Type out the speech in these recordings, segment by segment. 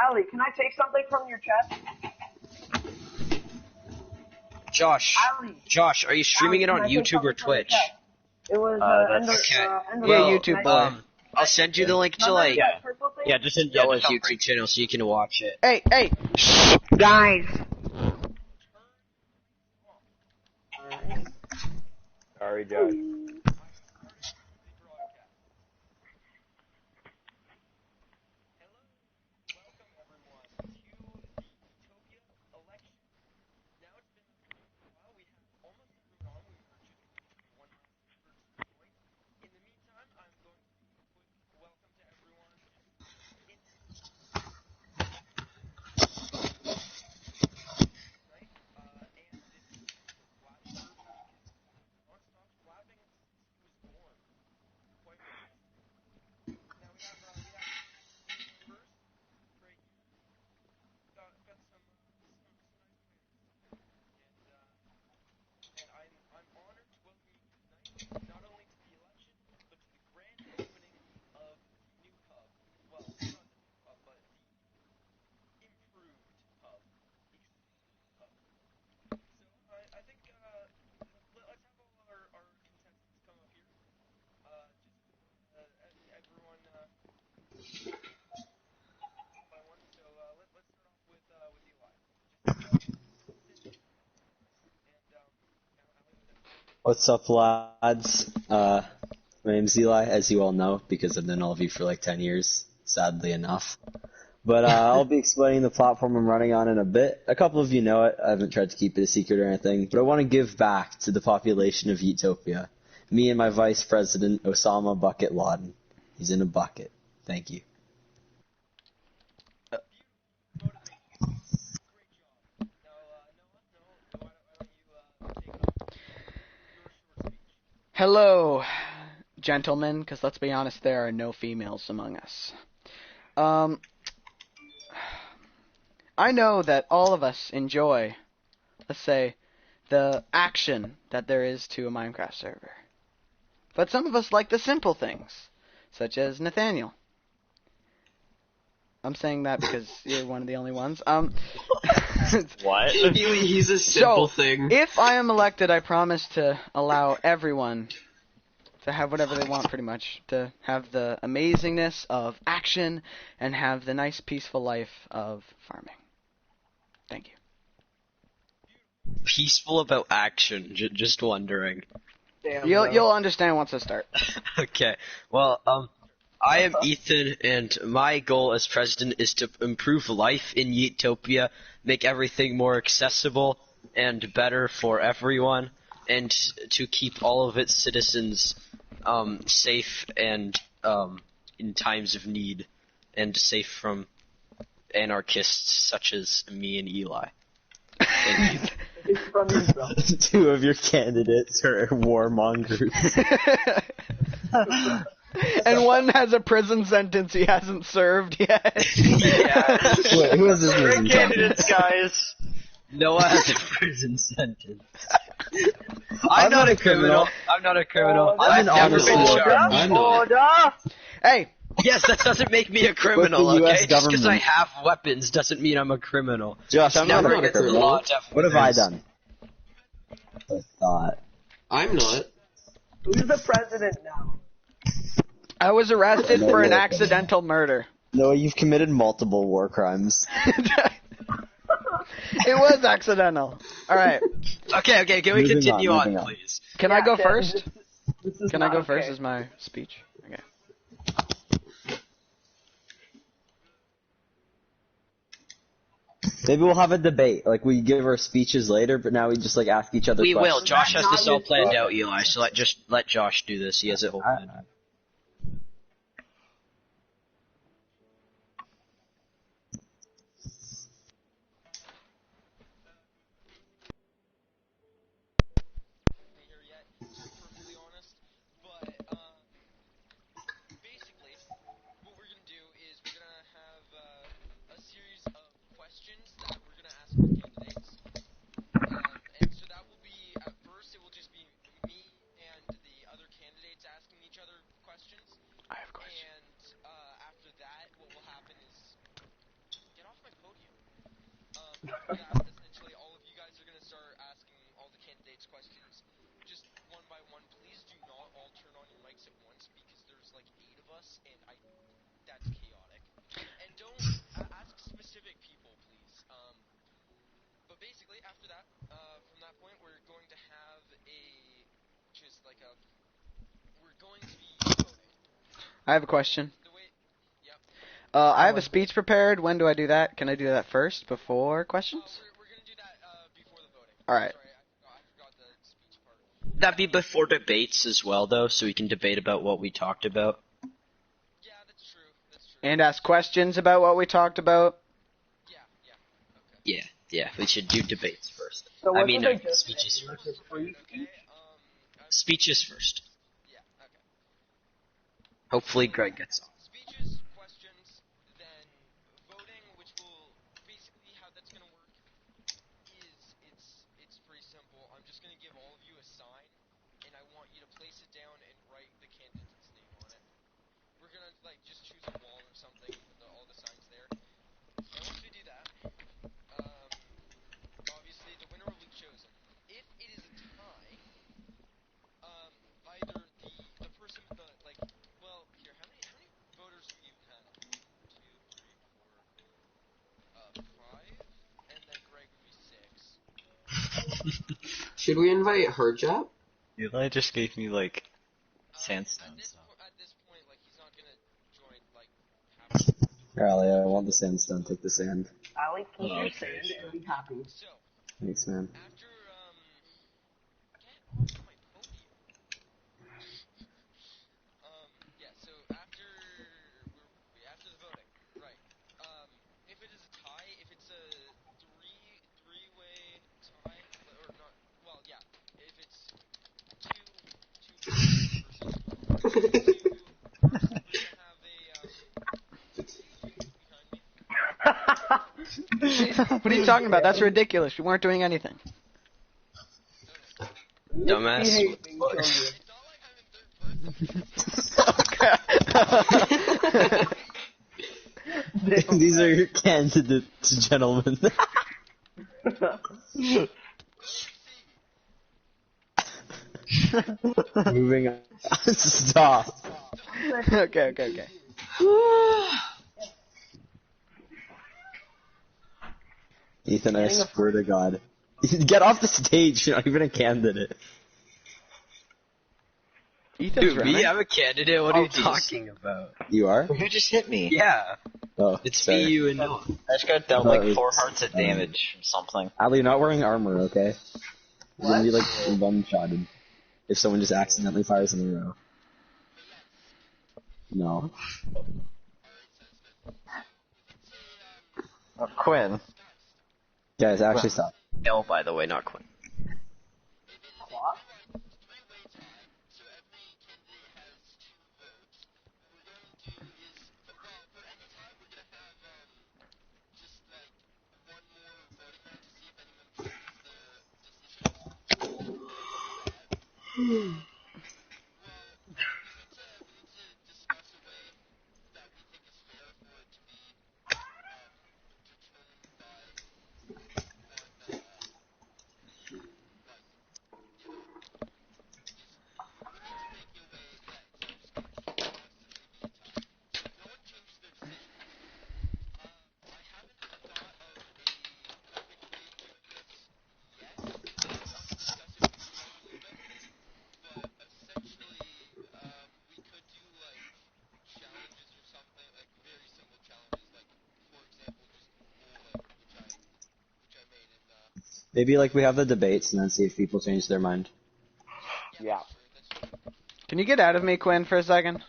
Ali, can I take something from your chest? Josh, Ali, Josh, are you streaming Ali, it on can I take YouTube or something from your Twitch? chest? It was Okay. Ender Yeah, Pearl. YouTube Can I- boy. I'll send you the link to Remember like that purple thing? Yeah, just in Noah's YouTube channel so you can watch it. Hey, shh, guys. Sorry, Josh. What's up, lads? My name's Eli, as you all know, because I've known all of you for like 10 years, sadly enough. But I'll be explaining the platform I'm running on in a bit. A couple of you know it. I haven't tried to keep it a secret or anything. But I want to give back to the population of Utopia. Me and my vice president, Osama Bucket Laden. He's in a bucket. Thank you. Hello, gentlemen, because let's be honest, there are no females among us. I know that all of us enjoy, let's say, the action that there is to a Minecraft server. But some of us like the simple things, such as Nathaniel. I'm saying that because you're one of the only ones. What? He's a simple thing. If I am elected, I promise to allow everyone to have whatever they want, pretty much. To have the amazingness of action and have the nice, peaceful life of farming. Thank you. Peaceful about action, just wondering. Damn, You'll understand once I start. Okay, well, I am Ethan, and my goal as president is to improve life in Utopia, make everything more accessible and better for everyone, and to keep all of its citizens safe and in times of need, and safe from anarchists such as me and Eli. Thank you. From yourself. Two of your candidates are warmongers. And one has a prison sentence he hasn't served yet. Yeah. Wait, who is this Great movie? candidates, guys. Noah has a prison sentence. I'm not a criminal. I'm not a criminal. Oh, I've I'm an never honest been worker. charged. I'm not. Order! Hey, Yes, that doesn't make me a criminal, With the US okay? Just because I government. have weapons doesn't mean I'm a criminal. Josh, I'm not Never a get the criminal. law What have I definitions. done? I thought. I'm not. Who's the president now? I was arrested for an accidental murder. No, you've committed multiple war crimes. It was accidental. Alright, Okay, can we Moving continue on, on, moving on. please? can I go Okay, first? This is Can I not go first okay. as my speech? Okay. Maybe we'll have a debate. Like, we give our speeches later, but now we just, like, ask each other We will. questions. Josh has this all Not planned your out, Eli, so let Josh do this. He has it all planned. here yet, to be perfectly honest. But basically, what we're gonna do is we're gonna have a series of questions that we're gonna ask our candidates, and so that will be at first it will just be me and the other candidates asking each other essentially all of you guys are gonna start asking all the candidates questions, just one by one. Please do not all turn on your mics at once because there's like 8 of us, and that's chaotic. And don't ask specific people, please. But basically, after that, from that point, we're going to have we're going to be voting. I have a question. The way, yep. I have a speech prepared. When do I do that? Can I do that first before questions? We're gonna do that before the voting. All right. Sorry, I forgot the speech part. That'd be before debates as well, though, so we can debate about what we talked about. Yeah, that's true. That's true. And ask questions about what we talked about. Yeah. Okay. Yeah, we should do debates first. So I what mean, did they just speeches say? first. Like a free Okay. Speeches first. Yeah. Okay. Hopefully Greg gets on. Speeches, questions, then voting, which will basically how that's gonna work is it's pretty simple. I'm just gonna give all of you a sign, and I want you to place it down and write the candidate's name on it. We're gonna like just choose a wall or something and put all the signs there. And once we do that, obviously the winner will be chosen. If it is a tie, either the person with the well, here, how many voters do you have? 1, 2, 3, 4, 5, and then Greg would be 6. Should we invite Herjap? Eli just gave me like At sandstone. this, So. at this point, like he's not gonna join half. Here, Ali, I want the sandstone. Take the sand. Ali, keep Oh, your okay, sand sure. and be happy. So Thanks, man. after get off my podium. Yeah. So after after the voting, right? If it is a tie, if it's a three-way tie, or not? Well, yeah. If it's two we're gonna have a What are you talking about? That's ridiculous. We weren't doing anything. Dumbass. He hates being children. It's not like I'm in third person. These are your candidates, gentlemen. Moving on. Stop. Okay. Ethan, I swear to God. Get off the stage. You're not even a candidate. Ethan's Dude, running. we have a candidate. What are Oh, you geez. talking about? You are? Who just hit me? Yeah, Oh, it's sorry. me, you, and Noah. I just got dealt No, like it's- 4 hearts of damage from something. Ali, you're not wearing armor, okay? You're gonna be like one-shotted if someone just accidentally fires in a row. No. Oh, Quinn. Guys, actually stop. L, by the way, not Quinn. Maybe like we have the debates and then see if people change their mind. Yeah. Can you get out of me, Quinn, for a second?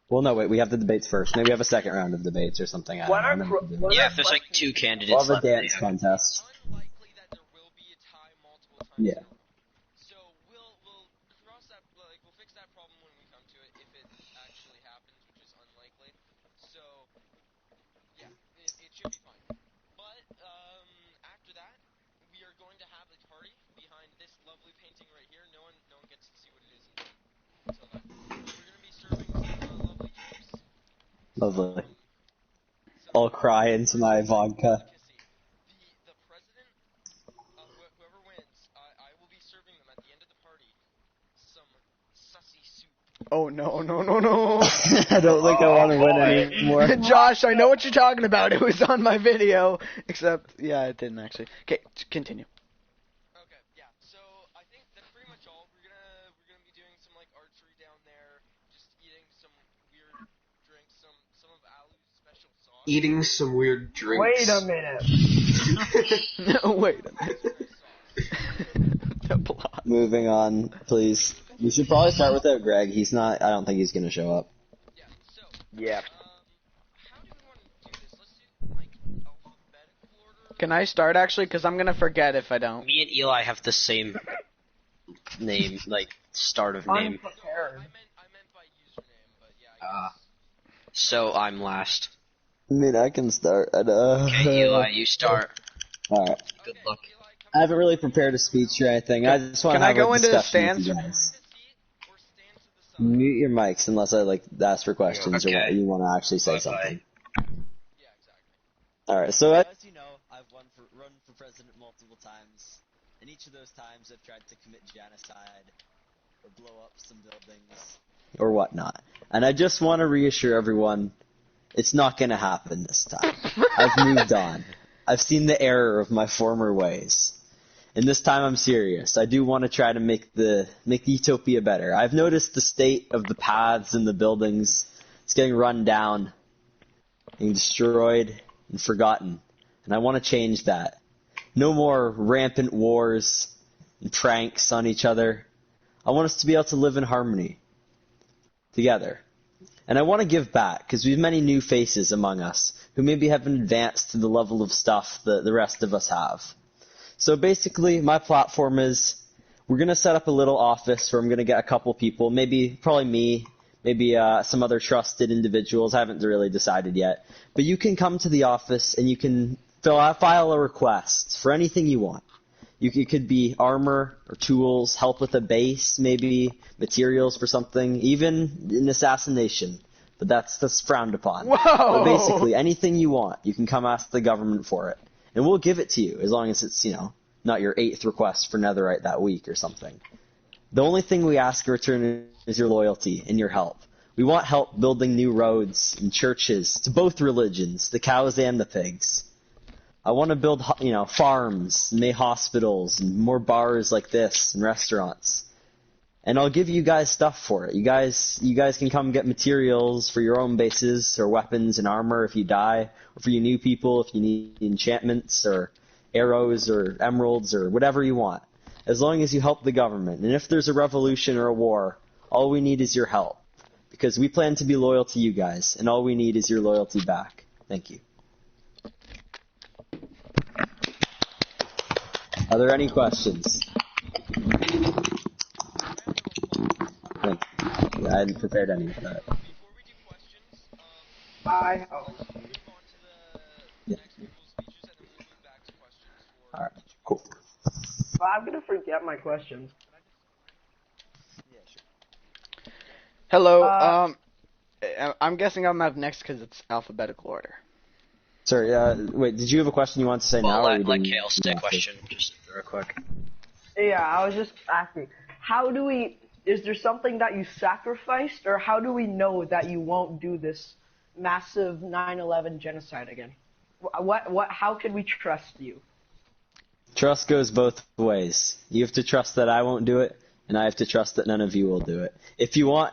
Well, no, wait, we have the debates first. Maybe we have a second round of debates or something. I What don't are know. pro- what Yeah, are if there's like questions? 2 candidates We'll have a left, they dance have- contest. Unlikely that there will be a tie multiple times. Yeah. in a row. So we'll cross that we'll fix that problem when we come to it if it actually happens, which is unlikely. So yeah, it should be fine. But after that, we are going to have a party behind this lovely painting right here. No one gets to see what it is until then. We're gonna be serving some lovely drinks. Lovely. I'll cry into my vodka. Oh no. I don't think I want to win anymore. Josh, I know what you're talking about. It was on my video. Except, yeah, it didn't actually. Okay, continue. Okay, yeah. So I think that's pretty much all. We're gonna be doing some like archery down there, just eating some weird drinks, some of Alu's special sauce. Eating some weird drinks. Wait a minute. Wait a minute. The plot. Moving on, please. We should probably start without Greg. He's not. I don't think he's gonna show up. Yeah. So Yep. how do we want to do this? Let's do like alphabetical order. Can I start actually? Because I'm gonna forget if I don't. Me and Eli have the same name, like start of name. Unprepared. I meant by username, but yeah. I guess. So I'm last. I mean, I can start. Okay, Eli, you start. All right. Good luck. I haven't really prepared a speech or anything. I just want Can to I have go a into the discussion with you stands? guys. Or stand to the side. Mute your mics unless I like ask for questions or Okay. what you want to actually say Bye-bye. something. Yeah, exactly. All right. So As you know, I've run for president multiple times, and each of those times I've tried to commit genocide or blow up some buildings. or whatnot, and I just want to reassure everyone, it's not going to happen this time. I've moved on. I've seen the error of my former ways. And this time I'm serious. I do want to try to make the utopia better. I've noticed the state of the paths and the buildings. It's getting run down, being destroyed and forgotten. And I want to change that. No more rampant wars and pranks on each other. I want us to be able to live in harmony together. And I want to give back, because we have many new faces among us who maybe haven't advanced to the level of stuff that the rest of us have. So basically, my platform is, we're going to set up a little office where I'm going to get a couple people, probably me, maybe some other trusted individuals. I haven't really decided yet. But you can come to the office and you can file a request for anything you want. It could be armor or tools, help with a base, maybe materials for something, even an assassination. But that's frowned upon. Whoa! But basically, anything you want, you can come ask the government for it. And we'll give it to you, as long as it's, not your 8th request for netherite that week or something. The only thing we ask in return is your loyalty and your help. We want help building new roads and churches to both religions, the cows and the pigs. I want to build, farms, and hospitals, and more bars like this, and restaurants. And I'll give you guys stuff for it. You guys can come get materials for your own bases, or weapons and armor if you die, or for you new people if you need enchantments, or arrows, or emeralds, or whatever you want. As long as you help the government. And if there's a revolution or a war, all we need is your help. Because we plan to be loyal to you guys, and all we need is your loyalty back. Thank you. Are there any questions? I hadn't prepared any of that. Before we do questions, Bye. Oh. move on to the Yeah. next people's speeches, and then we'll move back to questions for Alright, each of cool. But I'm gonna forget my questions. Hello. Uh, I'm guessing I'm up next because it's alphabetical order. Sorry, wait, did you have a question you want to say now? Well, or we let didn't- Kale say question, just real quick. Yeah, I was just asking, is there something that you sacrificed, or how do we know that you won't do this massive 9/11 genocide again? How can we trust you? Trust goes both ways. You have to trust that I won't do it, and I have to trust that none of you will do it. If you want,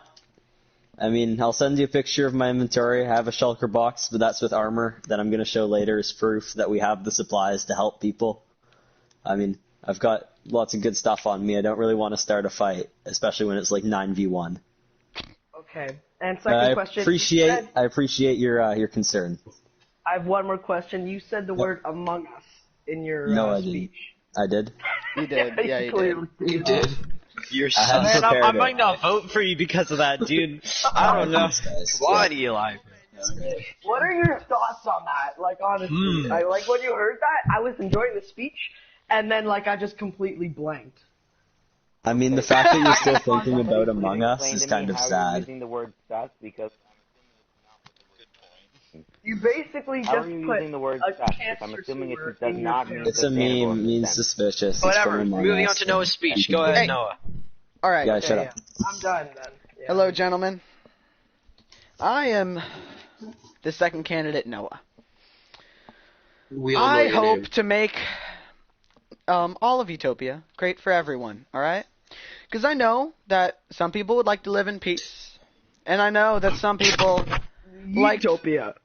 I'll send you a picture of my inventory. I have a shulker box, but that's with armor that I'm going to show later as proof that we have the supplies to help people. I've got lots of good stuff on me. I don't really want to start a fight, especially when it's like 9v1. Okay. And second question. I appreciate your concern. I have one more question. You said the word "among us" in your No, I didn't. speech. I did. You did. Yeah, you did. You did. You're I so hadn't man, prepared I it. might not vote for you because of that, dude. I don't know. What, Eli? What are your thoughts on that? Like, honestly, when you heard that, I was enjoying the speech, and then I just completely blanked. The fact that you're still thinking about Among Us is kind of sad. Using the word sus because You basically how just are you put using the word a sus? cancer I'm assuming it tumor does in your not face. mean It's a sustainable meme, means consent. suspicious. It's Whatever. from Among Moving Us. on to Noah's speech. Go Hey. ahead, Noah. All right. Yeah, shut Okay, up. I'm done then. Hello, gentlemen. I am the second candidate, Noah. We all know I your hope name. to make all of Utopia great for everyone, alright? Because I know that some people would like to live in peace, and I know that some people Utopia.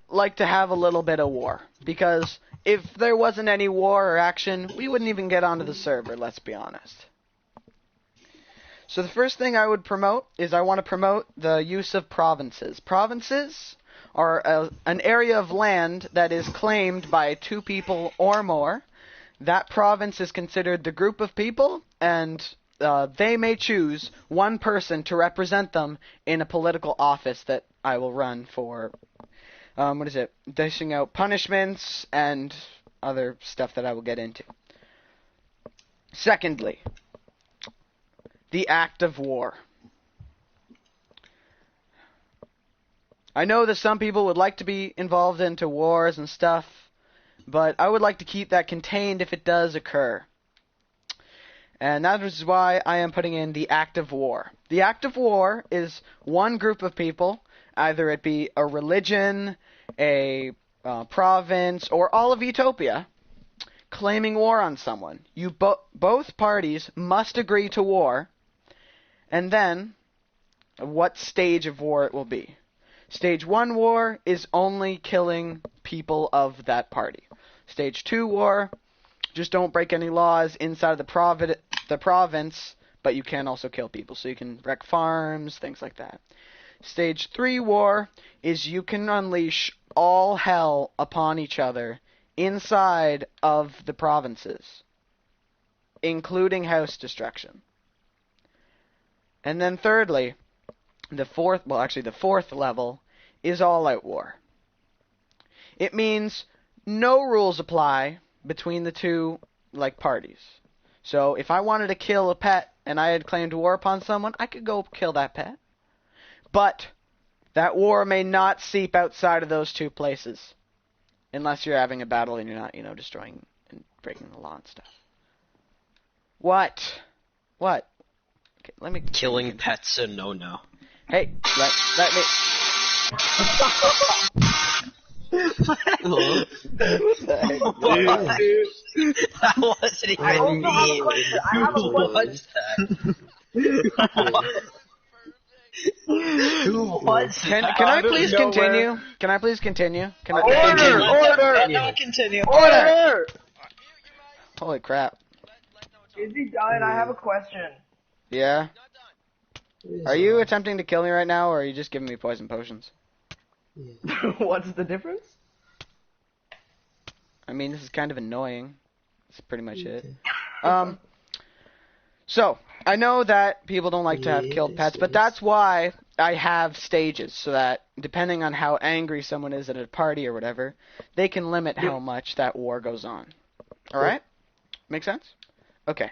like to have a little bit of war. Because if there wasn't any war or action, we wouldn't even get onto the server, let's be honest. So the first thing I would promote is I want to promote the use of provinces. Provinces are an area of land that is claimed by 2 people or more. That province is considered the group of people, and they may choose one person to represent them in a political office that I will run for, dishing out punishments and other stuff that I will get into. Secondly, the act of war. I know that some people would like to be involved into wars and stuff, but I would like to keep that contained if it does occur. And that is why I am putting in the act of war. The act of war is one group of people, either it be a religion, a province, or all of Utopia, claiming war on someone. Both parties must agree to war, and then what stage of war it will be. Stage 1 war is only killing people of that party. Stage 2 war, just don't break any laws inside of the province, but you can also kill people. So you can wreck farms, things like that. Stage 3 war is you can unleash all hell upon each other inside of the provinces, including house destruction. And then thirdly, the fourth level is all-out war. It means no rules apply between the two parties. So if I wanted to kill a pet and I had claimed war upon someone, I could go kill that pet. But that war may not seep outside of those 2 places, unless you're having a battle and you're not, destroying and breaking the law and stuff. What? Okay, let me. Killing pets a no-no. Hey, let me. That wasn't I even also have a me. question. I have a Who question. was that? Who was Can that? I please continue? Can I please continue? Can I Order! Continue. Order! Holy crap. Is he done? I have a question. Yeah? Are you attempting to kill me right now, or are you just giving me poison potions? What's the difference? I mean, this is kind of annoying. That's pretty much it. So, I know that people don't like to have killed pets, but that's why I have stages, so that depending on how angry someone is at a party or whatever, they can limit how much that war goes on. Alright? Make sense? Okay.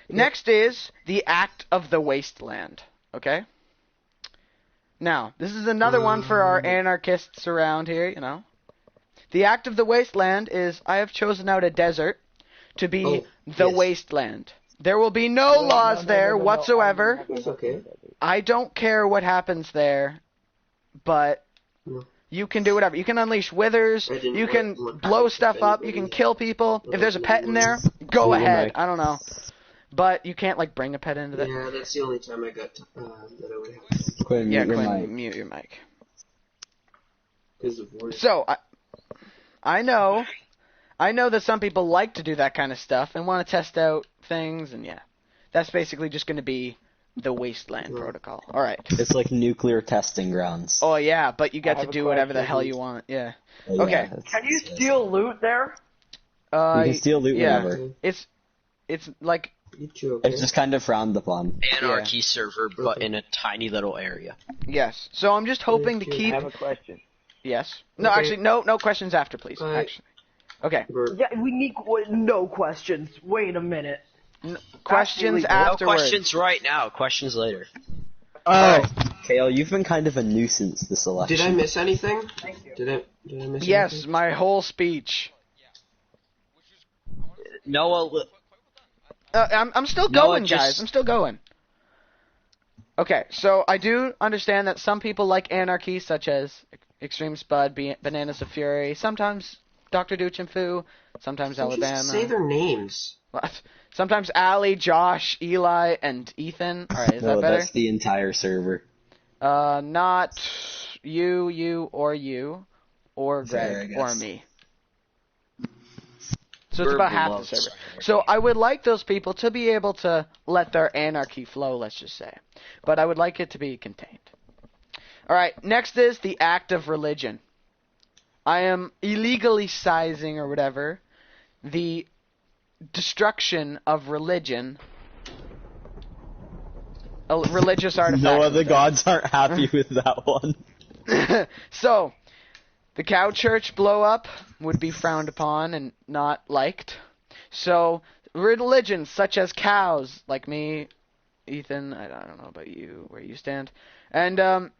Next is the Act of the Wasteland. Okay? Now, this is another one for our anarchists around here, The Act of the Wasteland is, I have chosen out a desert to be the wasteland. There will be no laws there whatsoever. It's okay. I don't care what happens there, but you can do whatever. You can unleash withers, you can blow stuff up, you can kill people. If there's a pet in there, go ahead. I don't know. But you can't, bring a pet into that. Yeah, that's the only time I got that I would have. Quinn, Yeah, mute your Quinn, mic. mute your mic. Because of war. So, I know that some people like to do that kind of stuff and want to test out things, and yeah. That's basically just going to be the Wasteland Protocol. Alright. It's like nuclear testing grounds. Oh, yeah, but you get I to have a do whatever the question. hell you want, yeah. Yeah, Okay. Can you steal loot there? You can steal loot yeah. whenever. It's like, You two okay? It's just kind of frowned upon. Anarchy server, but in a tiny little area. yes. So I'm just hoping to Okay. keep... I have a question. Yes. No, Okay. actually, no questions after, please. Alright. Actually. Okay. Yeah, we need no questions. Wait a minute. Questions Actually, No afterwards. questions right now. Questions later. Kale, you've been kind of a nuisance this election. Did I miss anything? Thank you. Did I miss Yes, anything? my whole speech. Noah, I'm still No, going, just- guys. I'm still going. Okay, so I do understand that some people like anarchy, such as Extreme Spud, Bananas of Fury, sometimes Dr. Duchinfu, sometimes Don't Alabama. just say their names. What? Sometimes Allie, Josh, Eli, and Ethan. Alright, is No, that better? that's the entire server. Not you, or Fair, I Greg, or guess. me. So it's We're about half the beloved. server. So I would like those people to be able to let their anarchy flow, let's just say. But I would like it to be contained. Alright, next is the act of religion. I am illegally sizing, or whatever, the destruction of religion. Religious artifacts. No and other stuff. gods aren't happy with that one. So, the cow church blow up would be frowned upon and not liked. So, religions such as cows, like me, Ethan, I don't know about you, where you stand, and,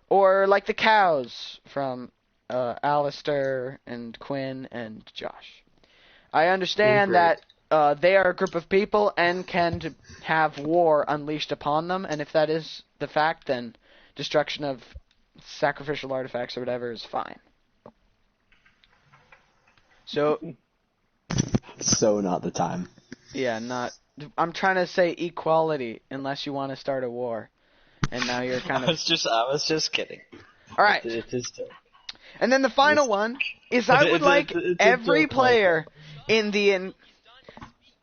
or like the cows from, Alistair and Quinn and Josh. I understand that, they are a group of people and can have war unleashed upon them, and if that is the fact, then destruction of sacrificial artifacts or whatever is fine. So, So not the time. yeah, I'm trying to say equality, unless you want to start a war. And now you're kind I of... was just kidding. Alright, It is true. and then the final one is I would like every player in the...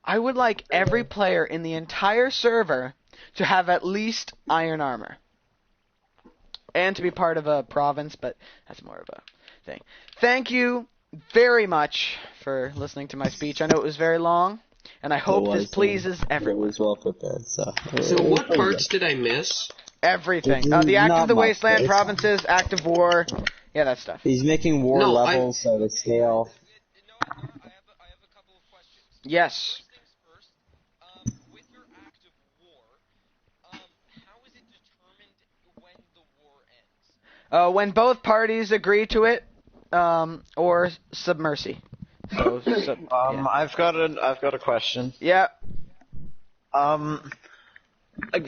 I would like every player in the entire server to have at least iron armor. And to be part of a province, but that's more of a thing. Thank you very much for listening to my speech. I know it was very long, and I hope this pleases It everyone. was well prepared, so. So what parts did I miss? Everything. There's The Act not of the much, Wasteland, but it's provinces, Act of War. Yeah, that stuff. He's making war No, levels, so the scale. No, I have a couple of questions. Yes. First things first, with your act of war, how is it determined when the war ends? When both parties agree to it, or submercy. So, yeah. I've got a question. Yeah.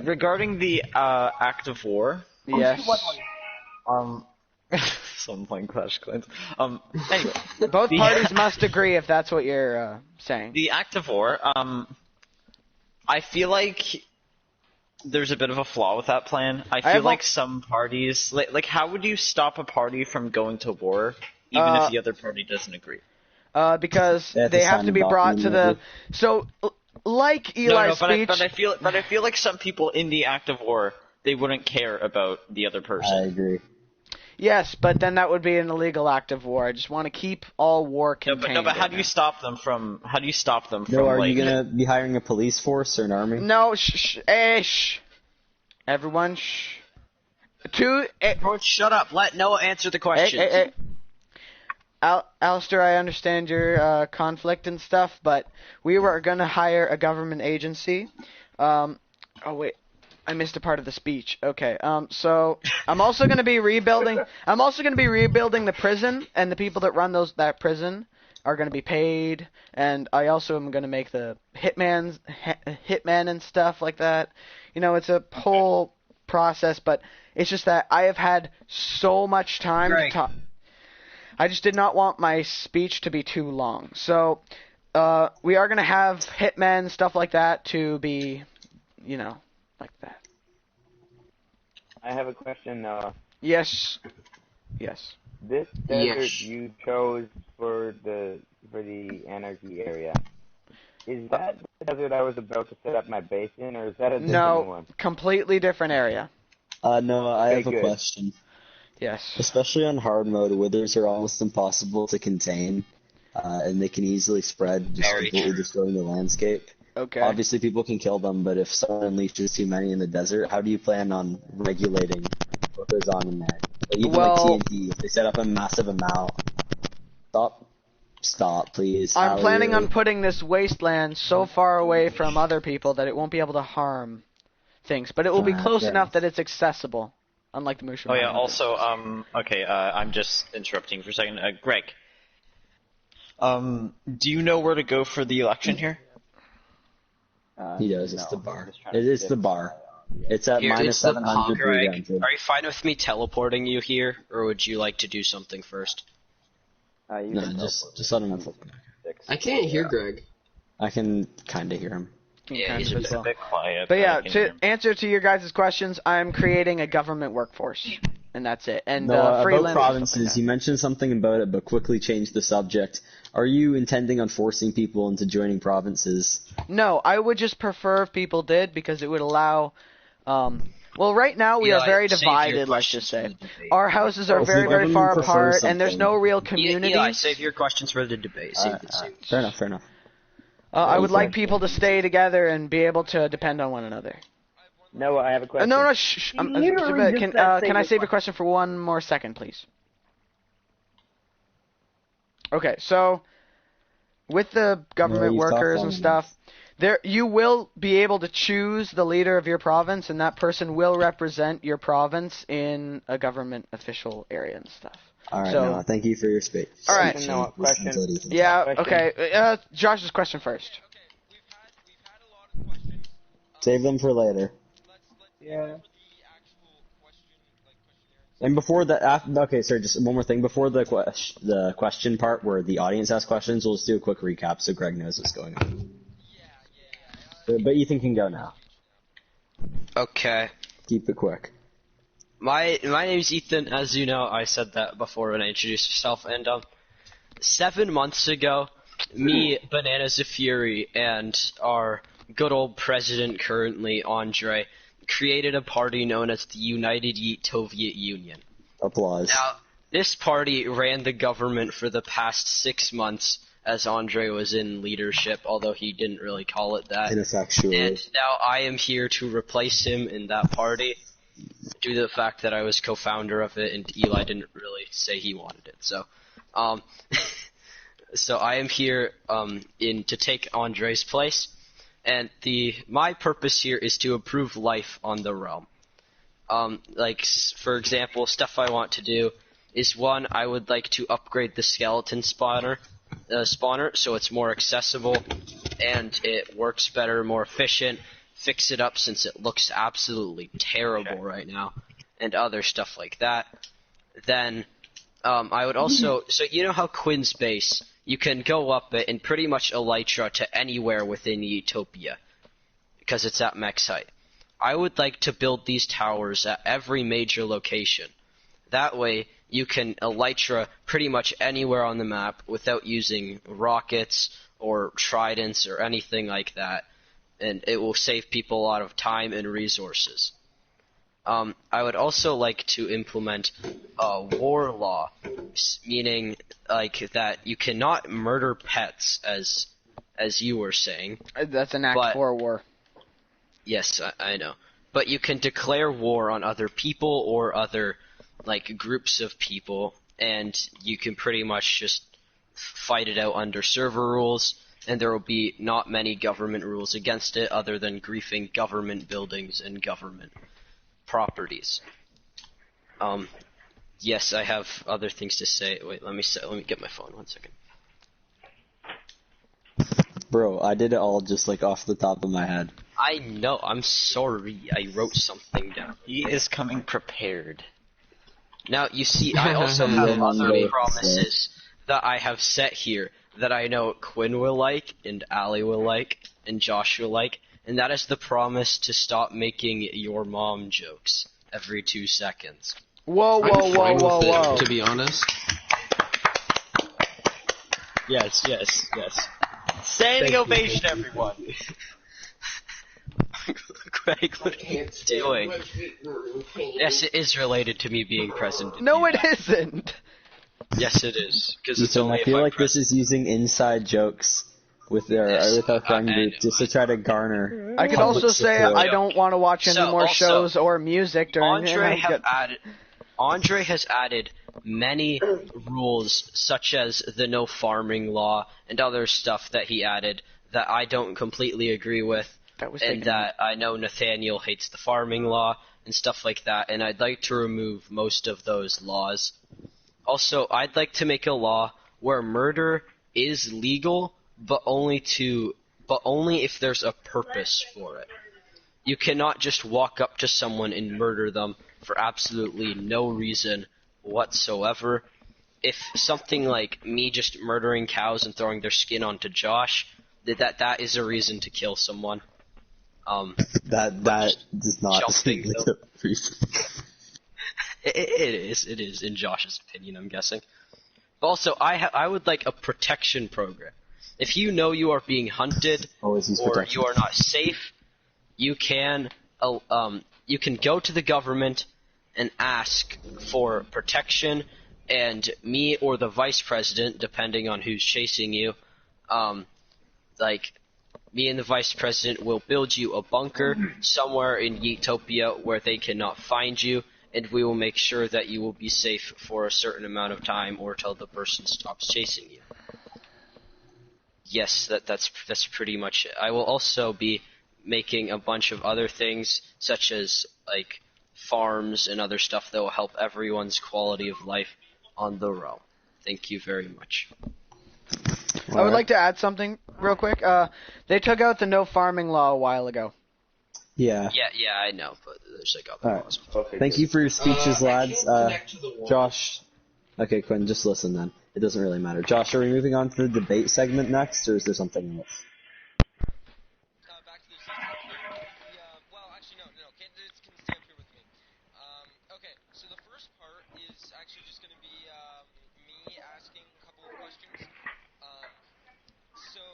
Regarding the act of war. Yes. So I'm playing Clash of Clans. Anyway, Both the- parties must agree if that's what you're saying. the act of war. I feel like there's a bit of a flaw with that plan. I feel have like some parties, like how would you stop a party from going to war, even if the other party doesn't agree? Because They have they to have sign to a be brought to document, the... So, like Eli's but speech... I feel like some people in the act of war, they wouldn't care about the other person. I agree. Yes, but then that would be an illegal act of war. I just want to keep all war contained. But how do you stop them from? How do you stop them from? No, are like, you gonna be hiring a police force or an army? No, shh. Everyone, shh. Everyone shut up. Let Noah answer the question. Hey. Alistair, I understand your conflict and stuff, but we were going to hire a government agency. Oh, wait. I missed a part of the speech. Okay. So I'm also going to be rebuilding. I'm also going to be rebuilding the prison, and the people that run that prison are going to be paid. And I also am going to make the hitman and stuff like that. You know, it's a whole process, but it's just that I have had so much time to talk. I just did not want my speech to be too long. So we are going to have hitmen, stuff like that, to be, you know, like that. I have a question. Yes. This desert Yes. you chose for the anarchy area, is that the desert I was about to set up my base in, or is that a different No, one? completely different area. No, I Okay, have a good. question. Yes. Especially on hard mode, withers are almost impossible to contain, and they can easily spread, just Very completely true. destroying the landscape. Okay. Obviously, people can kill them, but if someone unleashes too many in the desert, how do you plan on regulating what goes on in there? Like, even Well- like TNT, if they set up a massive amount. Stop, please. I'm Allie, planning or- on putting this wasteland so far away from other people that it won't be able to harm things, but it will be close Okay. enough that it's accessible, unlike the Mushroom Oh yeah. Island. Also, okay. I'm just interrupting for a second. Greg. Do you know where to go for the election here? He does. It's the bar. It is the bar. It's at Here minus is the 700 Greg, regen. are you fine with me teleporting you here, or would you like to do something first? You No, can just let him. I can't hear Greg. I can kind of hear him. Yeah, Kind he's of a as bit- well. A bit quiet. But yeah, I can hear to him. answer to your guys' questions, I'm creating a government workforce, and that's it. And No, free about limit and stuff provinces, like that. you mentioned something about it, but quickly changed the subject. Are you intending on forcing people into joining provinces? No, I would just prefer if people did because it would allow. Well, right now we are Eli, very save your divided. Let's questions just for say the debate. our houses are Well, if the very, very far government prefers apart, and there's no something- real Eli, community. save your questions for the debate. Save it. Save it. Fair enough, fair enough. I would like people to stay together and be able to depend on one another. No, I have a question. No, shh. You literally just Can said can I save save your your question for one more second, please? Okay, so with the government you've talked workers long and stuff, there you will be able to choose the leader of your province, and that person will represent your province in a government official area and stuff. All right, So- Noah, thank you for your space. All right. Noah, question. Yeah. Question. Okay. Josh's question first. Okay, we've had a lot of questions. Save them for later. Let's Yeah. for the actual questionnaire. And before that, okay, sorry, just one more thing. Before the question part where the audience asks questions, we'll just do a quick recap so Greg knows what's going on. But Ethan can go now. Okay. Keep it quick. My name's Ethan. As you know, I said that before when I introduced myself. And 7 months ago, me, Bananas of Fury, and our good old president currently, Andre, created a party known as the United Yeet-Soviet Union. Applause. Now, this party ran the government for the past 6 months as Andre was in leadership, although he didn't really call it that. Ineffectually. And now I am here to replace him in that party due to the fact that I was co-founder of it and Eli didn't really say he wanted it. So, so I am here to take Andre's place, and my purpose here is to improve life on the realm. For example, stuff I want to do is one, I would like to upgrade the skeleton spawner so it's more accessible and it works better, more efficient. Fix it up since it looks absolutely terrible right now, and other stuff like that. Then I would also, so you know how Quinn's base, you can go up it and pretty much elytra to anywhere within Utopia because it's at max height. I would like to build these towers at every major location. That way you can elytra pretty much anywhere on the map without using rockets or tridents or anything like that. And it will save people a lot of time and resources. I would also like to implement a war law, meaning like that you cannot murder pets, as you were saying. That's an Act 4 war. Yes, I know. But you can declare war on other people or other groups of people, and you can pretty much just fight it out under server rules. And there will be not many government rules against it other than griefing government buildings and government properties. Yes, I have other things to say. Wait, let me get my phone 1 second. Bro, I did it all just off the top of my head. I know, I'm sorry. I wrote something down. He is coming prepared. Now, you see, I also have other promises that I have set here that I know Quinn will like, and Allie will like, and Josh will like, and that is the promise to stop making your mom jokes every 2 seconds. Whoa, I'm whoa, whoa, fine whoa, with it, whoa. to be honest. Yes. Standing ovation, everyone. Greg, what are you doing? Yes, it is related to me being president. No, it isn't. Yes, it is. Because it's Ethan, only I feel if I'm like this is using inside jokes with our friend I group know, just to try to garner. I could public also say support. I don't want to watch any So, more also, shows or music during Andre has added many rules, such as the no farming law and other stuff that he added that I don't completely agree with, and that I know Nathaniel hates the farming law and stuff like that, and I'd like to remove most of those laws. Also, I'd like to make a law where murder is legal, but only if there's a purpose for it. you cannot just walk up to someone and murder them for absolutely no reason whatsoever. If something like me just murdering cows and throwing their skin onto Josh, that is a reason to kill someone. That does not jumping, seem like a reason. It is in Josh's opinion, I'm guessing. Also, I would like a protection program. If you know you are being hunted Always use or protection. you are not safe, you can go to the government and ask for protection, and me or the vice president, depending on who's chasing you, me and the vice president will build you a bunker somewhere in Utopia where they cannot find you, and we will make sure that you will be safe for a certain amount of time or till the person stops chasing you. Yes, that's pretty much it. I will also be making a bunch of other things, such as like farms and other stuff that will help everyone's quality of life on the realm. Thank you very much. I would like to add something real quick. They took out the no farming law a while ago. Yeah. Yeah, I know, but there's like other Alright. laws. Thank you for your speeches, lads. Josh. Okay, Quinn, just listen then. It doesn't really matter. Josh, are we moving on to the debate segment next, or is there something else? Back to the well, actually, no. Candidates can stay up here with me. Okay, so the first part is actually just going to be me asking a couple of questions. So,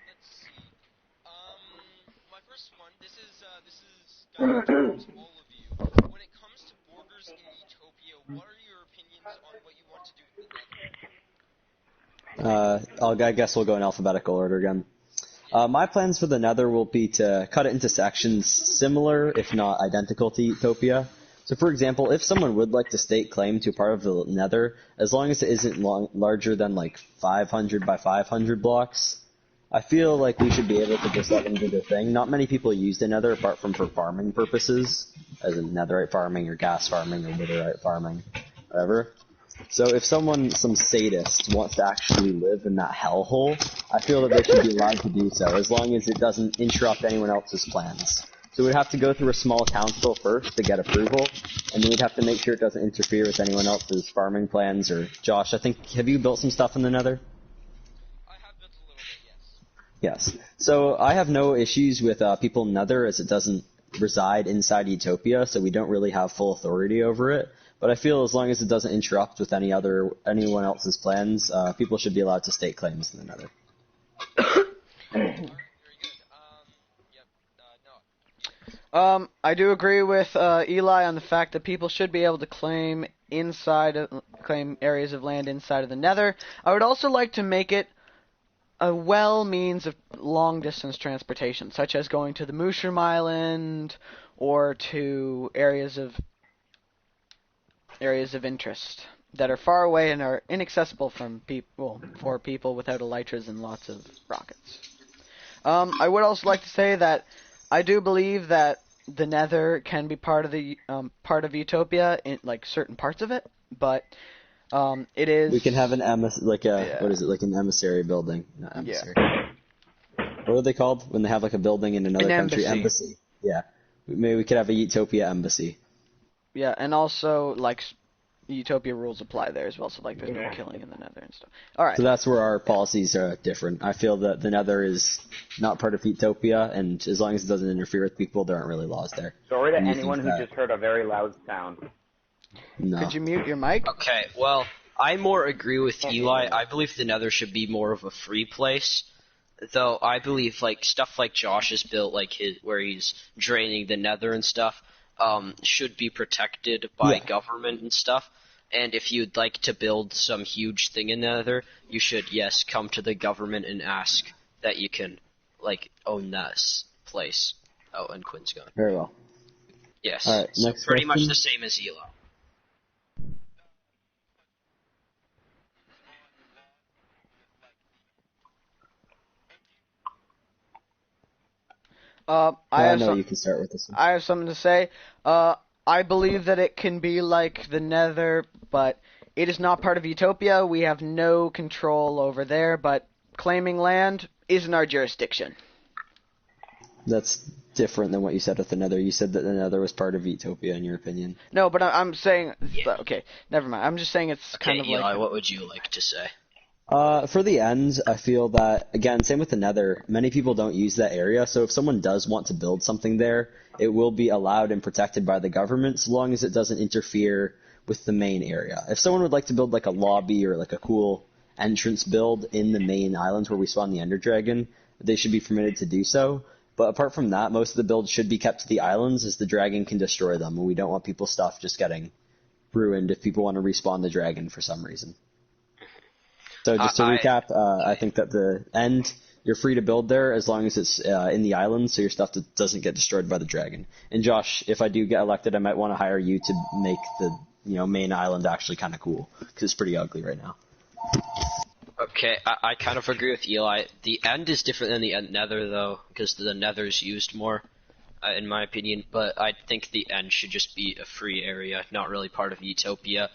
let's see. My first one, this is guided towards all of you. When it comes to borders in Utopia, what are your opinions on what you want to do with the Nether? I guess we'll go in alphabetical order again. My plans for the Nether will be to cut it into sections similar, if not identical, to Utopia. So, for example, if someone would like to stake claim to a part of the Nether, as long as it isn't larger than like 500 by 500 blocks, I feel like we should be able to just let them do their thing. Not many people use the Nether apart from for farming purposes, as in netherite farming or gas farming or witherite farming, whatever. So if some sadist wants to actually live in that hellhole, I feel that they should be allowed to do so, as long as it doesn't interrupt anyone else's plans. So we'd have to go through a small council first to get approval, and then we'd have to make sure it doesn't interfere with anyone else's farming plans. Or Josh, have you built some stuff in the Nether? I have built a little bit, yes. Yes. So I have no issues with people in Nether, as it doesn't reside inside Utopia, so we don't really have full authority over it. But I feel as long as it doesn't interrupt with anyone else's plans, people should be allowed to stake claims in the Nether. I do agree with Eli on the fact that people should be able to claim areas of land inside of the Nether. I would also like to make it a means of long-distance transportation, such as going to the Mushroom Island or to areas of interest that are far away and are inaccessible for people without elytras and lots of rockets. I would also like to say that I do believe that the Nether can be part of Utopia in like certain parts of it, but it is. We can have an what is it, like an emissary building? Not emissary. Yeah. What are they called when they have like a building in another country? Embassy. Yeah. Maybe we could have a Utopia embassy. Yeah, and also like Utopia rules apply there as well, so like there's no killing in the Nether and stuff. All right. So that's where our policies are different. I feel that the Nether is not part of Utopia, and as long as it doesn't interfere with people, there aren't really laws there. Sorry to anyone who just heard a very loud sound. No. Could you mute your mic? Okay, well, I more agree with Eli. I believe the Nether should be more of a free place. Though I believe like stuff like Josh has built, like where he's draining the Nether and stuff, should be protected by government and stuff. And if you'd like to build some huge thing in the Nether, you should, yes, come to the government and ask that you can, like, own this place. Oh, and Quinn's gone. Very well. Yes. All right, so next pretty question. much the same as Eli. You can start with this one. I have something to say. I believe that it can be like the Nether, but it is not part of Utopia. We have no control over there, but claiming land is in our jurisdiction. That's different than what you said with the Nether. You said that the Nether was part of Utopia, in your opinion. No, but I'm saying. Okay, never mind. I'm just saying it's kind of Eli, like. what would you like to say? For the end, I feel that, again, same with the Nether, many people don't use that area, so if someone does want to build something there, it will be allowed and protected by the government, so long as it doesn't interfere with the main area. If someone would like to build like a lobby or like a cool entrance build in the main islands where we spawn the Ender Dragon, they should be permitted to do so. But apart from that, most of the builds should be kept to the islands, as the dragon can destroy them, and we don't want people's stuff just getting ruined if people want to respawn the dragon for some reason. So just to recap, I think that the end, you're free to build there as long as it's in the island, so your stuff doesn't get destroyed by the dragon. And Josh, if I do get elected, I might want to hire you to make the main island actually kind of cool, because it's pretty ugly right now. Okay, I kind of agree with Eli. The end is different than the Nether, though, because the Nether's used more, in my opinion. But I think the end should just be a free area, not really part of Utopia.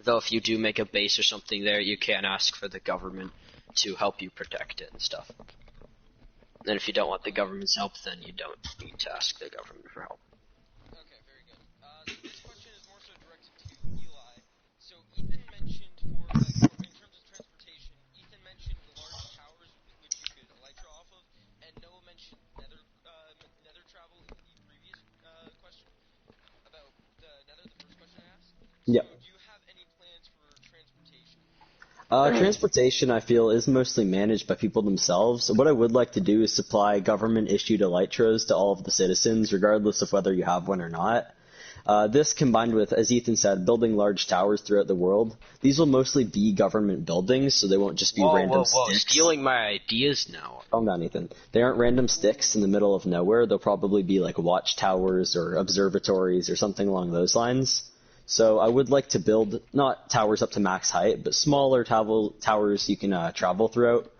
Though if you do make a base or something there, you can ask for the government to help you protect it and stuff. And if you don't want the government's help, then you don't need to ask the government for help. Okay, very good. This question is more so directed to Eli. So Ethan mentioned in terms of transportation, Ethan mentioned the large towers which you could elytra off of, and Noah mentioned nether travel in the previous question about the nether, the first question I asked. Yep. So do you have any plans for transportation? Transportation, I feel, is mostly managed by people themselves. What I would like to do is supply government-issued elytras to all of the citizens, regardless of whether you have one or not. This combined with, as Ethan said, building large towers throughout the world. These will mostly be government buildings, so they won't just be random sticks. Stealing my ideas now. Calm down, Ethan. They aren't random sticks in the middle of nowhere. They'll probably be like watchtowers or observatories or something along those lines. So I would like to build, not towers up to max height, but smaller towers you can travel throughout,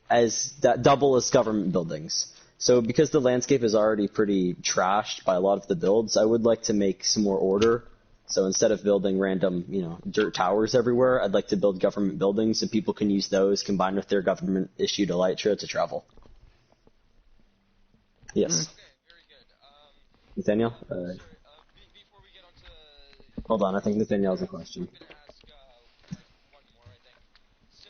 as that double as government buildings. So because the landscape is already pretty trashed by a lot of the builds, I would like to make some more order. So instead of building random, dirt towers everywhere, I'd like to build government buildings, and people can use those combined with their government-issued elytra to travel. Yes. Okay, very good. Nathaniel? Before we get on to... Hold on, I think Nathaniel has a question. I'm going to ask one more, I think. So,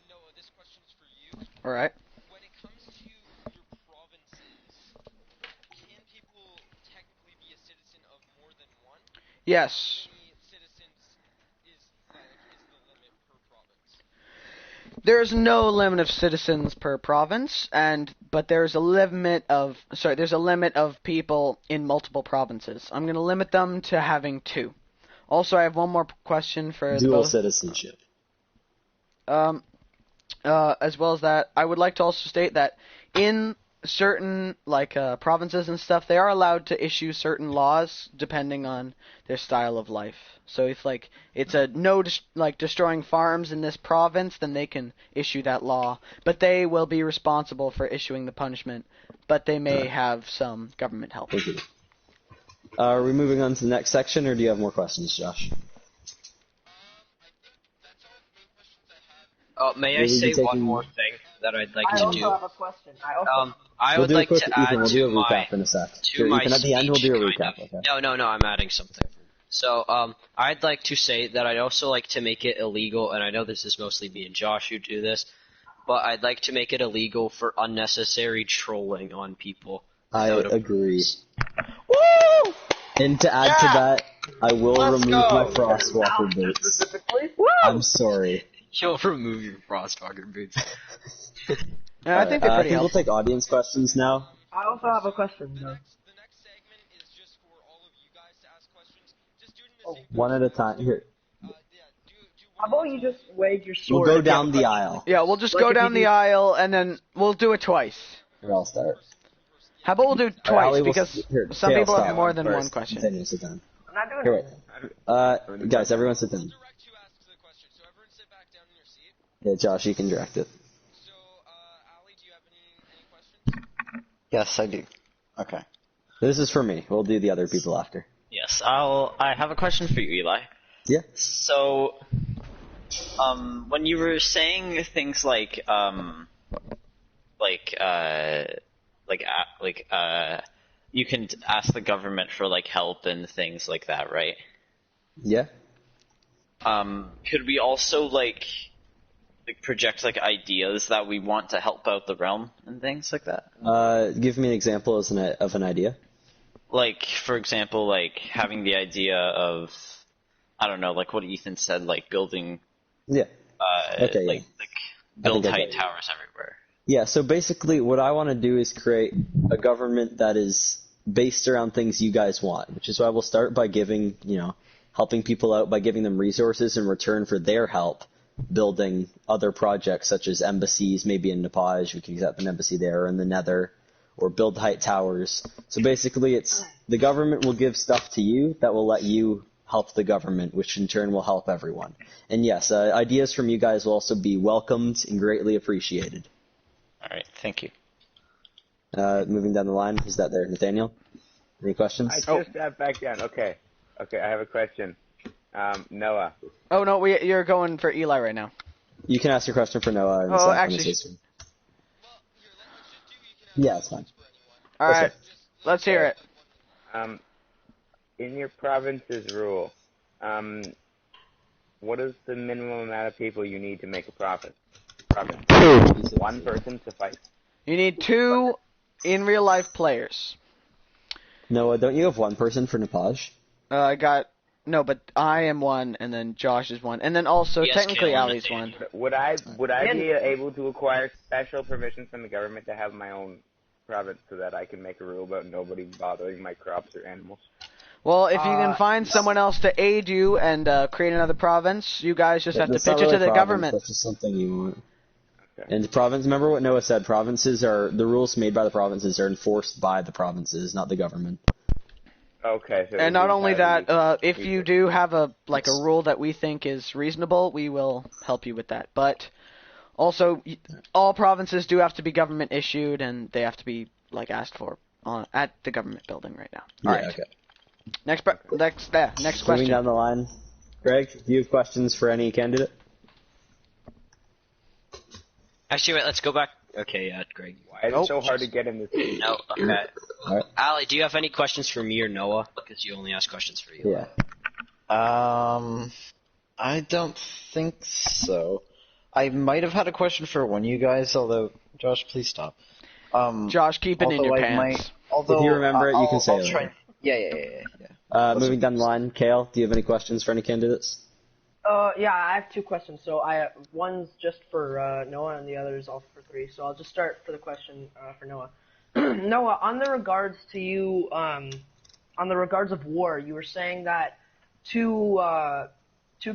Noah, this question's for you. Alright. When it comes to your provinces, can people technically be a citizen of more than one? Yes. How many citizens is the limit per province? There's no limit of citizens per province, but there's a limit of people in multiple provinces. I'm going to limit them to having 2. Also, I have one more question for Dual citizenship. As well as that, I would like to also state that in certain provinces and stuff, they are allowed to issue certain laws depending on their style of life. So if it's a destroying farms in this province, then they can issue that law, but they will be responsible for issuing the punishment, but they may have some government help. Thank you. Are we moving on to the next section, or do you have more questions, Josh? May I say one more thing that I'd like to do? I also have a question. I would like to add we'll do a to recap in a sec. to my Ethan, at the end, we'll do a speech, recap. kind of. Okay. No, I'm adding something. So, I'd like to say that I'd also like to make it illegal, and I know this is mostly me and Josh who do this, but I'd like to make it illegal for unnecessary trolling on people. I agree. Woo! And to add to that, I will remove my Frostwalker boots. I'm sorry. You'll remove your Frostwalker boots. I think they're pretty we'll helpful. take audience questions now. I also have a question, though. The next segment is just for all of you guys to ask questions. Just do it in the same One at a time. Here. How about you just wave your sword? We'll go if you have down a the question? aisle. Yeah, we'll just Like go if down you the do- aisle, and then we'll do it twice. Here, I'll start. How about we'll do twice, Ali will- because here, some Kale, people have start more than first. one question. Continue, sit down. I'm not doing Here, it. wait. Guys, everyone sit down. direct who asks the question. So everyone sit back down in your seat. Yeah, Josh, you can direct it. So, Ali, do you have any questions? Yes, I do. Okay. This is for me. We'll do the other people after. Yes, I have a question for you, Eli. Yeah. So, when you were saying things like you can ask the government for like help and things like that, right? Yeah. Could we also like project like ideas that we want to help out the realm and things like that? Give me an example of an idea. Like, for example, like having the idea of, I don't know, like what Ethan said, like building, Yeah. Okay. like build height towers everywhere. Yeah, so basically what I want to do is create a government that is based around things you guys want, which is why we'll start by giving, helping people out by giving them resources in return for their help building other projects such as embassies, maybe in Nepal, we can set up an embassy there, or in the Nether, or build height towers. So basically it's the government will give stuff to you that will let you help the government, which in turn will help everyone. And yes, ideas from you guys will also be welcomed and greatly appreciated. Alright, thank you. Moving down the line, is that there, Nathaniel? Any questions? I just got back down. Okay, I have a question. Noah. Oh no, you're going for Eli right now. You can ask your question for Noah. Oh, actually. Yeah, it's fine. All right, let's hear it. In your province's rule, what is the minimum amount of people you need to make a province? One person suffice? You need 2 in real life players. Noah, don't you have 1 person for Nepaj? No, but I am 1, and then Josh is 1, and then also technically Ali's 1. Would I be able to acquire special permission from the government to have my own province so that I can make a rule about nobody bothering my crops or animals? Well, if you can find someone else to aid you and create another province, you guys just have to pitch it to the government. That's just something you want. Okay. And remember what Noah said, the rules made by the provinces are enforced by the provinces, not the government. Okay. So and not only that, if you do have a rule that we think is reasonable, we will help you with that. But also, all provinces do have to be government issued, and they have to be asked for at the government building right now. All right. Okay. Next question. Moving down the line, Greg, do you have questions for any candidate? Actually, wait, let's go back. Okay, Greg. Why is it so hard to get in this game? No, okay. All right. Ali, do you have any questions for me or Noah? Because you only ask questions for you. Yeah. I don't think so. I might have had a question for one of you guys, although, Josh, please stop. Josh, keep it in your pants. If you remember it, you can say it. Yeah. Moving down the line, Kale, do you have any questions for any candidates? Yeah, I have 2 questions. So one's just for Noah, and the other is all for 3. So I'll just start for the question for Noah. Noah, on the regards of war, you were saying that two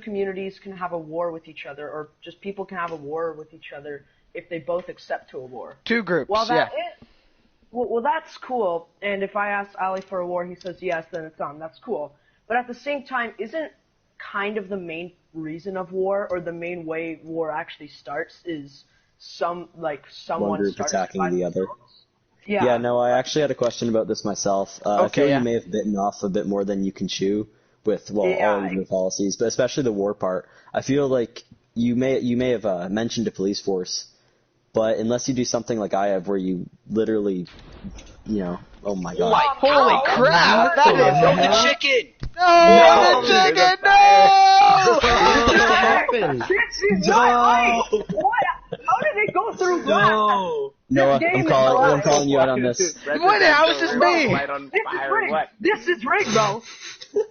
communities can have a war with each other, or just people can have a war with each other if they both accept to a war. 2 groups. Well, well, that's cool. And if I ask Ali for a war, he says yes, then it's on. That's cool. But at the same time, isn't kind of the main reason of war, or the main way war actually starts, is someone one group attacking the other? Yeah. Yeah, no, I actually had a question about this myself. I feel you may have bitten off a bit more than you can chew with all of your policies, but especially the war part. I feel like you may have mentioned a police force, but unless you do something like I have, where you literally, oh my god. Holy crap! That is the chicken! No, the chicken! No! What happened? What? How did it go through glass? Noah, I'm calling you out on this. What? How is this me? This is rigged, bro.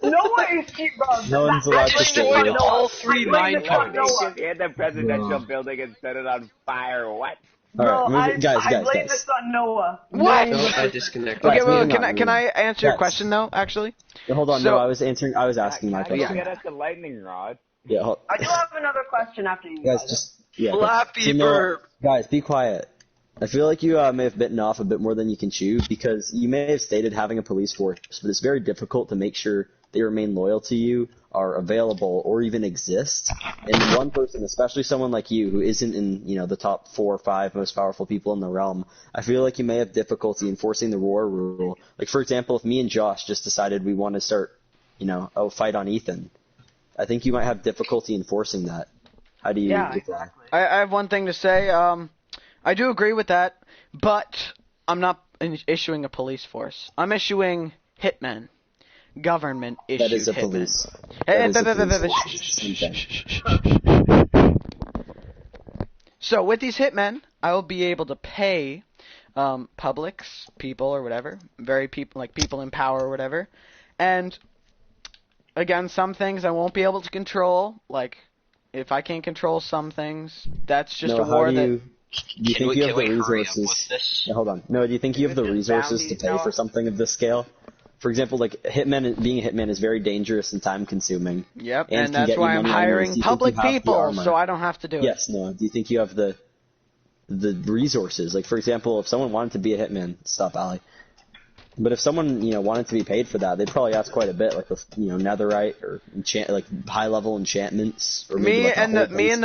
Noah is cheap, bro. No one's allowed to destroyed say all 3 mine codes. In the presidential building and set it on fire. What? All right, guys. I blame this on Noah. What? No, I disconnected. Okay, well, Guys, can I answer your question though? Actually. Hold on, So- no, I was asking my question. Get us a lightning rod. Yeah, I do have another question after you guys, Flappy Noah, Bird. guys, be quiet. I feel like you may have bitten off a bit more than you can chew, because you may have stated having a police force, but it's very difficult to make sure they remain loyal to you, are available, or even exist. And one person, especially someone like you, who isn't in the top 4 or 5 most powerful people in the realm, I feel like you may have difficulty enforcing the war rule. Like, for example, if me and Josh just decided we want to start, fight on Ethan, I think you might have difficulty enforcing that. How do you? Yeah, exactly. I have one thing to say. I do agree with that, but I'm not issuing a police force. I'm issuing hitmen. Government issued That is a hitmen. police. Hey, That is a hey, police. Same thing. So with these hitmen, I will be able to pay publics, people or whatever, people in power or whatever, and again, some things I won't be able to control. Like if I can't control some things, that's just a war that. Do you think you have the resources? Yeah, hold on. No, do you think you have the resources to pay for something of this scale? For example, like being a hitman is very dangerous and time consuming. Yep, and and that's why I'm hiring public people, so I don't have to do it. Yes, no. Do you think you have the resources? Like, for example, if someone wanted to be a hitman, stop, Ali. But if someone wanted to be paid for that, they'd probably ask quite a bit, like with netherite or high level enchantments. Or maybe me and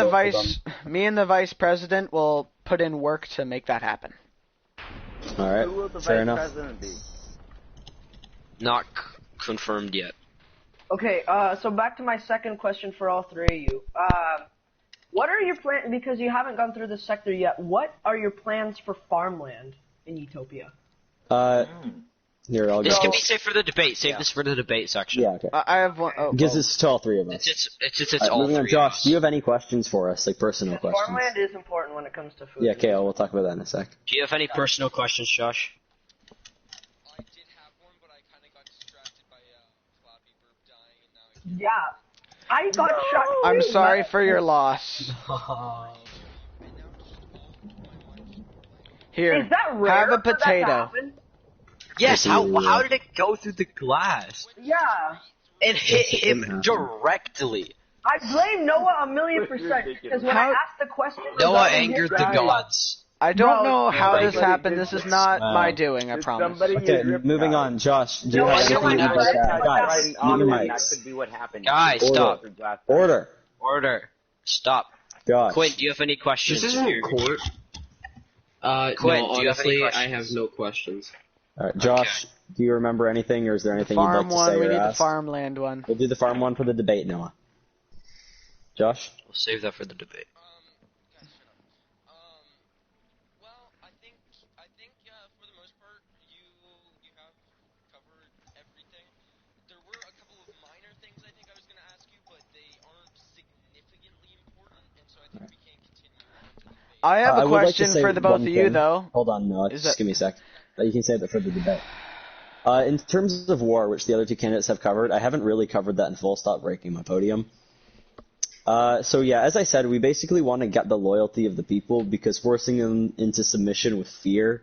the vice president will put in work to make that happen. All right, Who will the fair vice enough. president be? Not confirmed yet. Okay, so back to my second question for all three of you. What are your plans, because you haven't gone through this sector yet, what are your plans for farmland in Utopia? Here, I'll This go. can be saved for the debate. Save this for the debate section. Yeah, okay. I have one. Oh, Because it's to all three of us. It's All right, all moving on. three. Josh, do you have any questions for us, like personal Because questions? farmland is important when it comes to food. Yeah, okay, we'll talk about that in a sec. Do you have any personal questions, Josh? I did have one, but I kind of got distracted by Flappy Burp dying, and now I can't. Yeah. I got shot too, I'm sorry but- for your loss. Here, Is that rare have a for that to potato. happen? Yes. How did it go through the glass? Yeah. It hit him directly. I blame Noah 1,000,000%, because when I asked the question... Noah about angered the guy- gods. I don't Bro, know how this somebody happened. did This is this. not Wow. my doing, I Did promise. somebody Okay, use Rip moving Guy? on. Josh, do you No, have I anything don't you'd have like to that. add? Guys, Right, mute your that mics. could be what happened. Guys, Order. stop. Order. Order. Stop. Josh. Quinn, do you have any questions? This isn't a court. Quinn, No, do you have any honestly, I questions? have no questions. All right, Josh, do you remember anything, or is there anything you'd Farm like to one, say we or need the ask? farmland one. We'll do the farm one for the debate, Noah. Josh? We'll save that for the debate. Guys, shut up. Well, I think for the most part, you have covered everything. There were a couple of minor things I think I was gonna ask you, but they aren't significantly important, and so I think we can continue on to the debate. I have I a would like to question say for the both one of you, thing. though. Hold on, Noah, Is just that- give me a sec. You can save that for the debate. In terms of war, which the other two candidates have covered, I haven't really covered that in full. Stop breaking my podium. So yeah, as I said, we basically want to get the loyalty of the people, because forcing them into submission with fear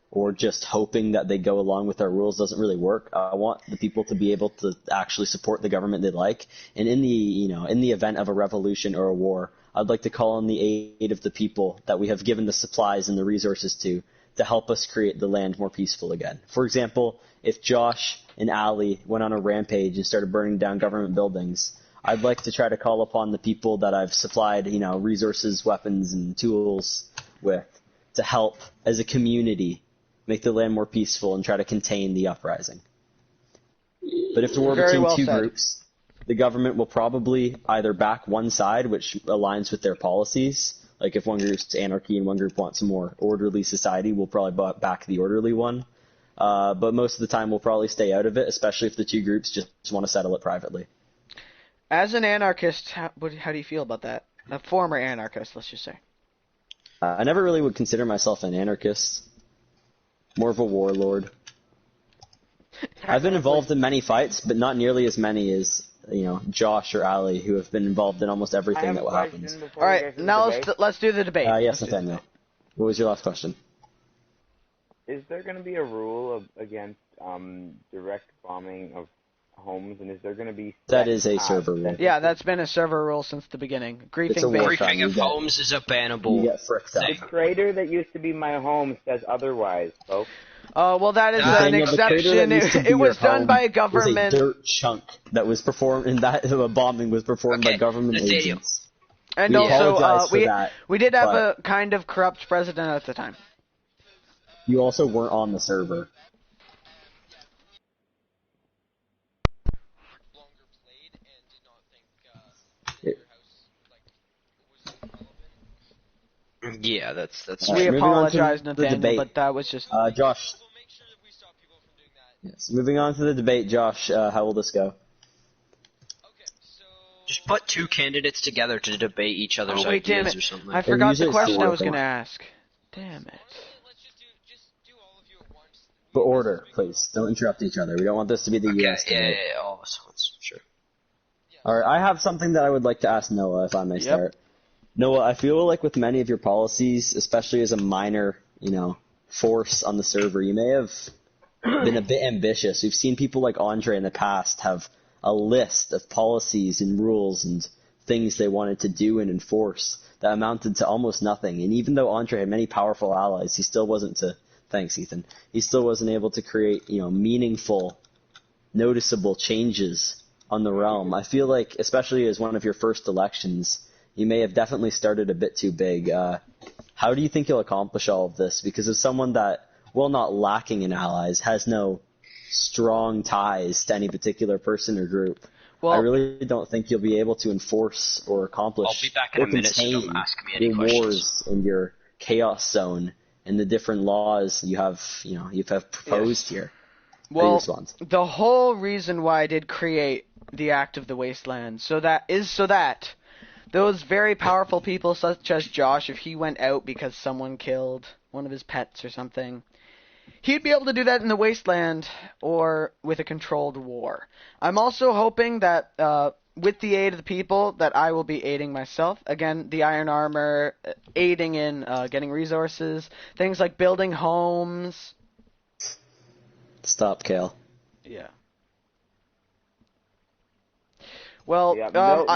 or just hoping that they go along with our rules doesn't really work. I want the people to be able to actually support the government they like, and in the event of a revolution or a war, I'd like to call on the aid of the people that we have given the supplies and the resources to help us create the land more peaceful again. For example, if Josh and Ali went on a rampage and started burning down government buildings, I'd like to try to call upon the people that I've supplied, resources, weapons, and tools with to help as a community make the land more peaceful and try to contain the uprising. But if the war Very between well two said. groups, the government will probably either back one side, which aligns with their policies. Like if one group's anarchy and one group wants a more orderly society, we'll probably back the orderly one. But most of the time we'll probably stay out of it, especially if the two groups just want to settle it privately. As an anarchist, how do you feel about that? A former anarchist, let's just say. I never really would consider myself an anarchist. More of a warlord. I've been involved in many fights, but not nearly as many as, Josh or Ali, who have been involved in almost I everything have that a will happen. question before All we right, get to the now debate. let's do the debate. Yes, Let's do the Nathaniel. What was your last question? Is there going to be a rule against direct bombing of homes, and is there going to be... That set is a times server rule. that- Yeah, that's been a server rule since the beginning. It's a Griefing war based. crime. Griefing You of get- homes is a You bannable. get fricked up. The crater that used to be my home says otherwise, folks. Well, that is an Nathaniel, the crater exception. that used to be It was your done home by a was a government. dirt chunk that was performed, and that bombing was performed by Okay, government Nathaniel. agents. And We also, apologize for we that, we did have but- a kind of corrupt president at the time. You also weren't on the server. Longer played and did not think your house was relevant. Yeah, that's All right, We moving on to apologize, the Nathaniel, debate. but that was just. Josh, Yes. Moving on to the debate, Josh. How will this go? Okay, so Just put two candidates together to debate each other's Oh, wait, damn ideas it. or something. I forgot the usually question I was four. going to ask. Damn it. let's just do all of you at once. But order, please. Don't interrupt each other. We don't want this to be the Okay, U.S. debate. yeah, all of us once, sure. All right, I have something that I would like to ask Noah, if I may start. Noah, I feel like with many of your policies, especially as a minor, force on the server, you may have been a bit ambitious. We've seen people like Andre in the past have a list of policies and rules and things they wanted to do and enforce that amounted to almost nothing. And even though Andre had many powerful allies, he still wasn't thanks, Ethan. He still wasn't able to create, meaningful, noticeable changes on the realm. I feel like, especially as one of your first elections, you may have definitely started a bit too big. How do you think you'll accomplish all of this? Because as someone that, while not lacking in allies, has no strong ties to any particular person or group, I really don't think you'll be able to enforce or accomplish I'll be back in or a minute, so contain don't ask me any your questions. wars and your chaos zone and the different laws you have proposed here. How do you Well, respond? the whole reason why I did create the Act of the Wasteland so that those very powerful people such as Josh, if he went out because someone killed one of his pets or something, he'd be able to do that in the Wasteland or with a controlled war. I'm also hoping that with the aid of the people that I will be aiding myself. Again, the Iron Armor, aiding in getting resources, things like building homes. Stop, Kale. Yeah. Well, Yeah,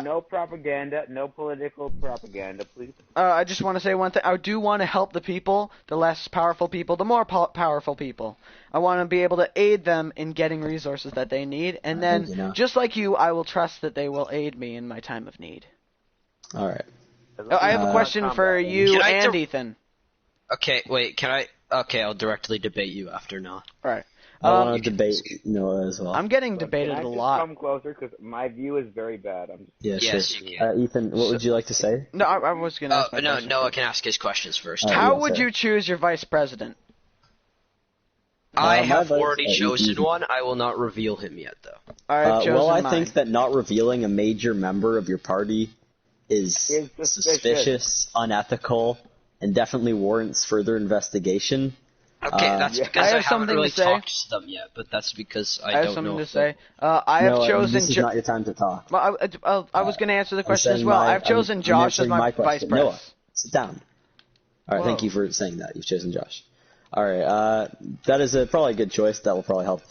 no propaganda, no political propaganda, please. I just want to say one thing. I do want to help the people, the less powerful people, the more powerful people. I want to be able to aid them in getting resources that they need, and then, just like you, I will trust that they will aid me in my time of need. All right. I have a question for you and Ethan. Okay, wait, Okay, I'll directly debate you after now. All right. I want to debate Noah as well. I'm getting debated Can I a just lot. come closer because my view is very bad. Yes, sure. you can. Ethan, what would you like to say? No, I was going to ask my question. Noah can ask his questions first. How would you choose your vice president? I have already chosen one. I will not reveal him yet, though. I think that not revealing a major member of your party is suspicious, unethical, and definitely warrants further investigation. Okay, that's because I haven't really talked to them yet, but that's because I don't know. have something to say. I have chosen. This is not your time to talk. Well, I was going to answer the question as well. I've chosen Josh as my vice president. Noah, sit down. All right, Whoa. thank you for saying that. You've chosen Josh. All right, that is probably a good choice. That will probably help,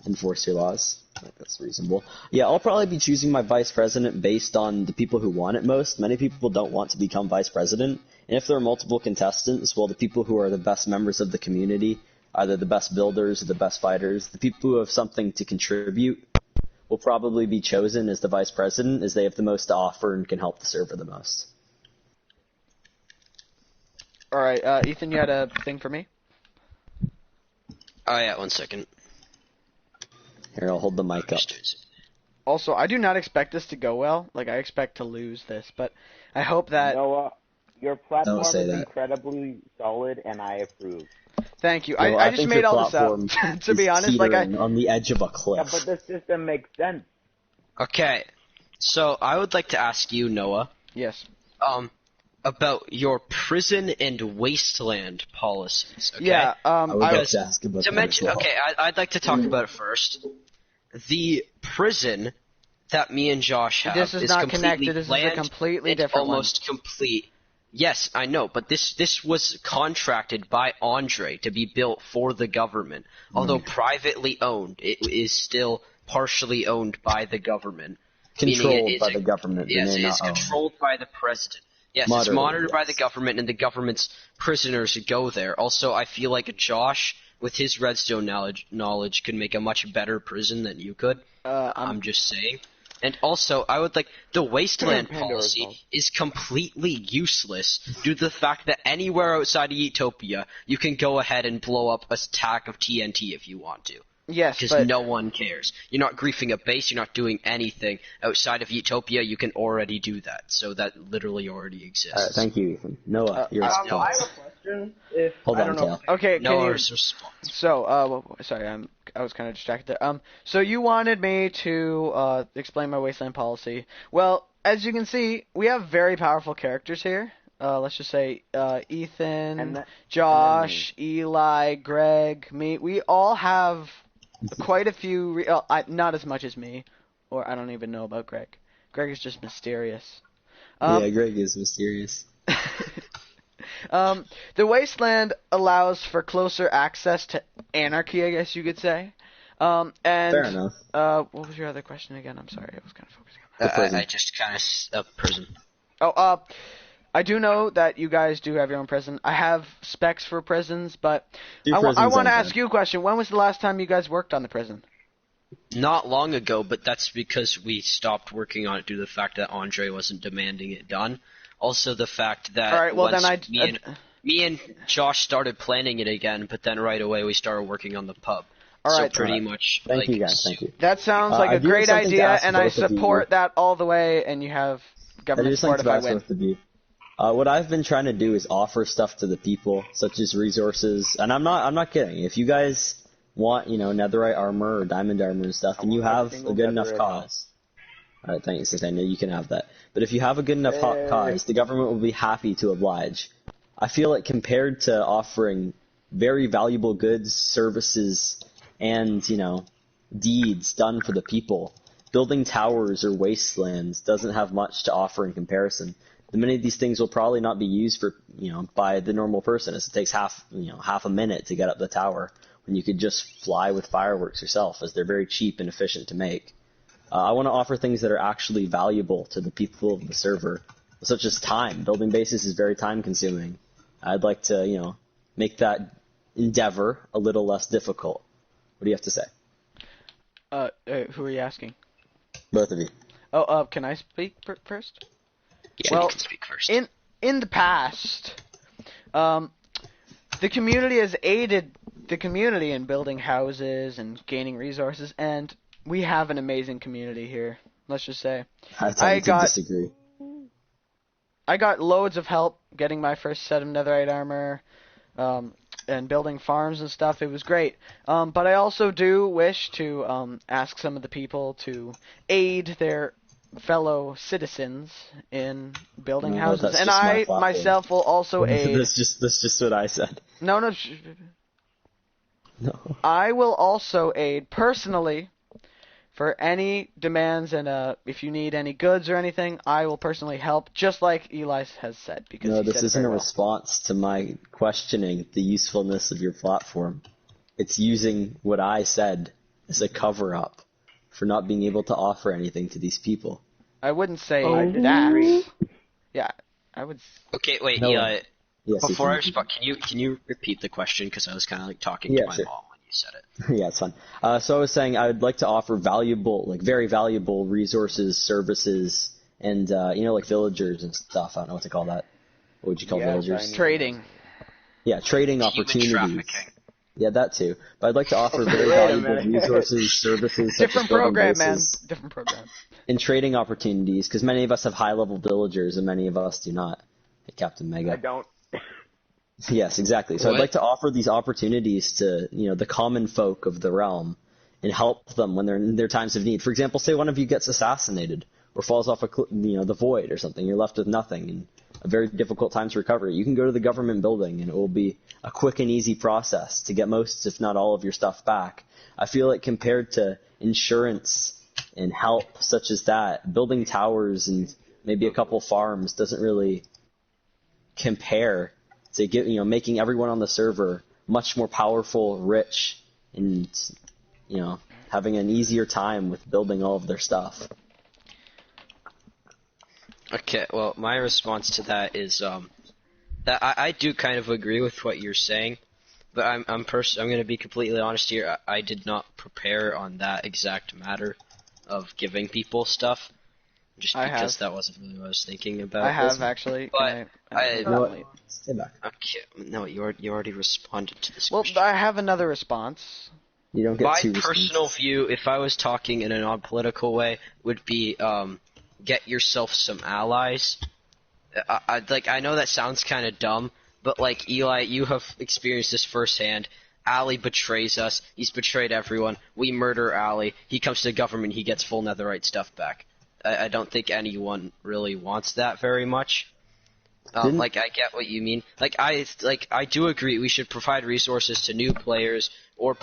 enforce your laws. I think that's reasonable. Yeah, I'll probably be choosing my vice president based on the people who want it most. Many people don't want to become vice president. And if there are multiple contestants, well, the people who are the best members of the community, either the best builders or the best fighters, the people who have something to contribute will probably be chosen as the vice president, as they have the most to offer and can help the server the most. All right, Ethan, you had a thing for me? Oh, yeah, 1 second. Here, I'll hold the mic up. Also, I do not expect this to go well. Like, I expect to lose this, but I hope that... Noah, your platform is that. incredibly solid, and I approve. Thank you. Well, I just think made your all this up. platform To be is honest, on the edge of a cliff. Yeah, but the system makes sense. Okay, so I would like to ask you, Noah. Yes. About your prison and wasteland policies. Okay? Yeah. I would like to ask about that as well. Okay, I'd like to talk about it first. The prison that me and Josh have This is not completely connected. This is a planned. completely It's different one. almost complete. Yes, I know, but this was contracted by Andre to be built for the government. Although privately owned, it is still partially owned by the government. Controlled by the government. Yes, it is controlled by the president. Yes, it's monitored by the government, and the government's prisoners go there. Also, I feel like Josh, with his redstone knowledge, could make a much better prison than you could. I'm just saying. And also, I would like the wasteland policy is completely useless due to the fact that anywhere outside of Utopia, you can go ahead and blow up a stack of TNT if you want to. Yes, because no one cares. You're not griefing a base. You're not doing anything outside of Utopia. You can already do that. So that literally already exists. Thank you, Ethan. Noah, you're I have a question. question. If Hold I on, don't know. Tail. Okay, No can you... response. So, sorry, I was kind of distracted there. So you wanted me to explain my wasteland policy. Well, as you can see, we have very powerful characters here. Let's just say Ethan, And that- Josh, Eli, Greg, me. We all have quite a few. Not as much as me, or I don't even know about Greg. Greg is just mysterious. Yeah, Greg is mysterious. The wasteland allows for closer access to anarchy, I guess you could say. And Fair enough. what was your other question again? I'm sorry, I was kind of focusing on that. prison. I just kind of prison. Oh, I do know that you guys do have your own prison. I have specs for prisons, but I want to ask you a question. When was the last time you guys worked on the prison? Not long ago, but that's because we stopped working on it due to the fact that Andre wasn't demanding it done. Also, the fact that All right, well, once then me and Josh started planning it again, but then right away we started working on the pub. All so right. pretty much. Thank like, you, guys. Thank you. That sounds I like a do have great something to idea, ask and I both of you. support that all the way, and you have I government just support like if to I ask win. both of you. What I've been trying to do is offer stuff to the people, such as resources, and I'm not kidding. If you guys want, netherite armor or diamond armor and stuff, and you have a good enough cause. All right, thanks. I know you can have that. But if you have a good enough cause, the government will be happy to oblige. I feel like compared to offering very valuable goods, services, and, deeds done for the people, building towers or wastelands doesn't have much to offer in comparison. Many of these things will probably not be used for, by the normal person, as it takes half a minute to get up the tower, when you could just fly with fireworks yourself, as they're very cheap and efficient to make. I want to offer things that are actually valuable to the people of the server, such as time. Building bases is very time consuming. I'd like to, make that endeavor a little less difficult. What do you have to say? Who are you asking? Both of you. Oh, can I speak first? Yeah, Well, you can speak first. In the past, the community has aided the community in building houses and gaining resources, and we have an amazing community here. Let's just say I tend to disagree. I got loads of help getting my first set of netherite armor, and building farms and stuff. It was great. But I also do wish to ask some of the people to aid their fellow citizens in building houses, that's and just my I platform. myself will also aid. That's just what I said. No. No. I will also aid personally for any demands, and if you need any goods or anything, I will personally help, just like Eli has said. Because No, he this said it isn't a very well. response to my questioning the usefulness of your platform. It's using what I said as a cover-up for not being able to offer anything to these people. I wouldn't say Oh. that. Yeah, I would. Okay, wait, No. Eli. Yes, Before I you can- respond, can you repeat the question, because I was kind of like talking Yeah, to my sure. mom when you said it. Yeah, it's fun. So I was saying I would like to offer valuable, very valuable resources, services, and, like villagers and stuff. I don't know what to call that. What would you call villagers? Trading. Yeah, trading Human opportunities. trafficking. Yeah, that too. But I'd like to offer very valuable resources, services, such Different as building program, man. bases, Different program. and trading opportunities, because many of us have high-level villagers and many of us do not. Hey, Captain Mega. I don't. Yes, exactly. So What? I'd like to offer these opportunities to, the common folk of the realm and help them when they're in their times of need. For example, say one of you gets assassinated or falls off the void or something. You're left with nothing and a very difficult time to recover. You can go to the government building and it will be a quick and easy process to get most, if not all, of your stuff back. I feel like compared to insurance and help such as that, building towers and maybe a couple farms doesn't really compare to making everyone on the server much more powerful, rich, and having an easier time with building all of their stuff. Okay, well, my response to that is that I do kind of agree with what you're saying, but I'm going to be completely honest here. I did not prepare on that exact matter of giving people stuff, just I because have. that wasn't really what I was thinking about. I have actually. But You know what? Stay back. Okay, no, you already responded to this Well, question. I have another response. You don't get My two personal responses. view, if I was talking in a non-political way, would be get yourself some allies. I know that sounds kind of dumb, But like Eli, you have experienced this firsthand. Ali betrays us. He's betrayed everyone. We murder Ali. He comes to the government. He gets full netherite stuff back. I don't think anyone really wants that very much. Like I get what you mean. I do agree we should provide resources to new players or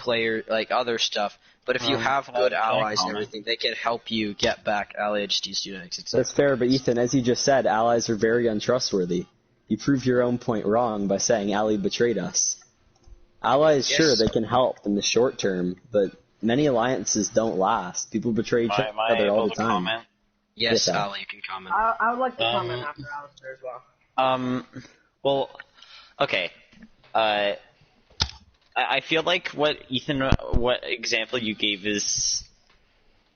other stuff. But if you have good allies and everything, they can help you get back Ali HD's genetics, etc. That's fair, but Ethan, as you just said, allies are very untrustworthy. You prove your own point wrong by saying Ali betrayed us. Allies, Yes. sure, they can help in the short term, but many alliances don't last. People betray each Am I other all able the to time. comment? Yes, Yes, Al. Ali, you can comment. I would like to comment after Alistair as well. Well, okay. I feel like what example you gave it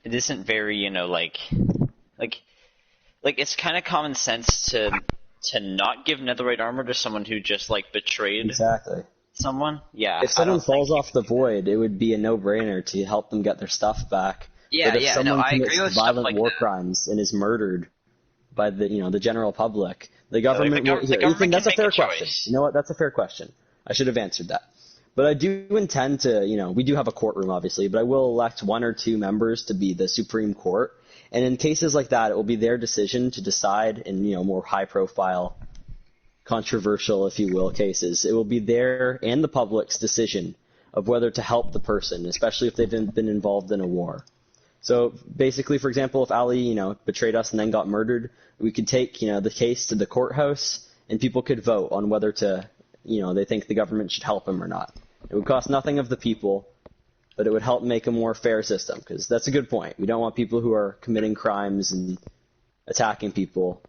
isn't very, like it's kind of common sense to not give netherite armor to someone who just like betrayed Exactly. someone. Yeah. If someone falls off the void, it would be a no-brainer to help them get their stuff back. Yeah, but if yeah, someone no, I commits agree with stuff violent like war that. crimes and is murdered by the general public, the government. the government Ethan, that's can a fair make a question. choice. You know what? That's a fair question. I should have answered that. But I do intend to, we do have a courtroom, obviously, but I will elect 1 or 2 members to be the Supreme Court. And in cases like that, it will be their decision to decide in, more high-profile, controversial, if you will, cases. It will be their and the public's decision of whether to help the person, especially if they've been involved in a war. So basically, for example, if Ali, betrayed us and then got murdered, we could take, the case to the courthouse and people could vote on whether to, they think the government should help him or not. It would cost nothing of the people, but it would help make a more fair system, because that's a good point. We don't want people who are committing crimes and attacking people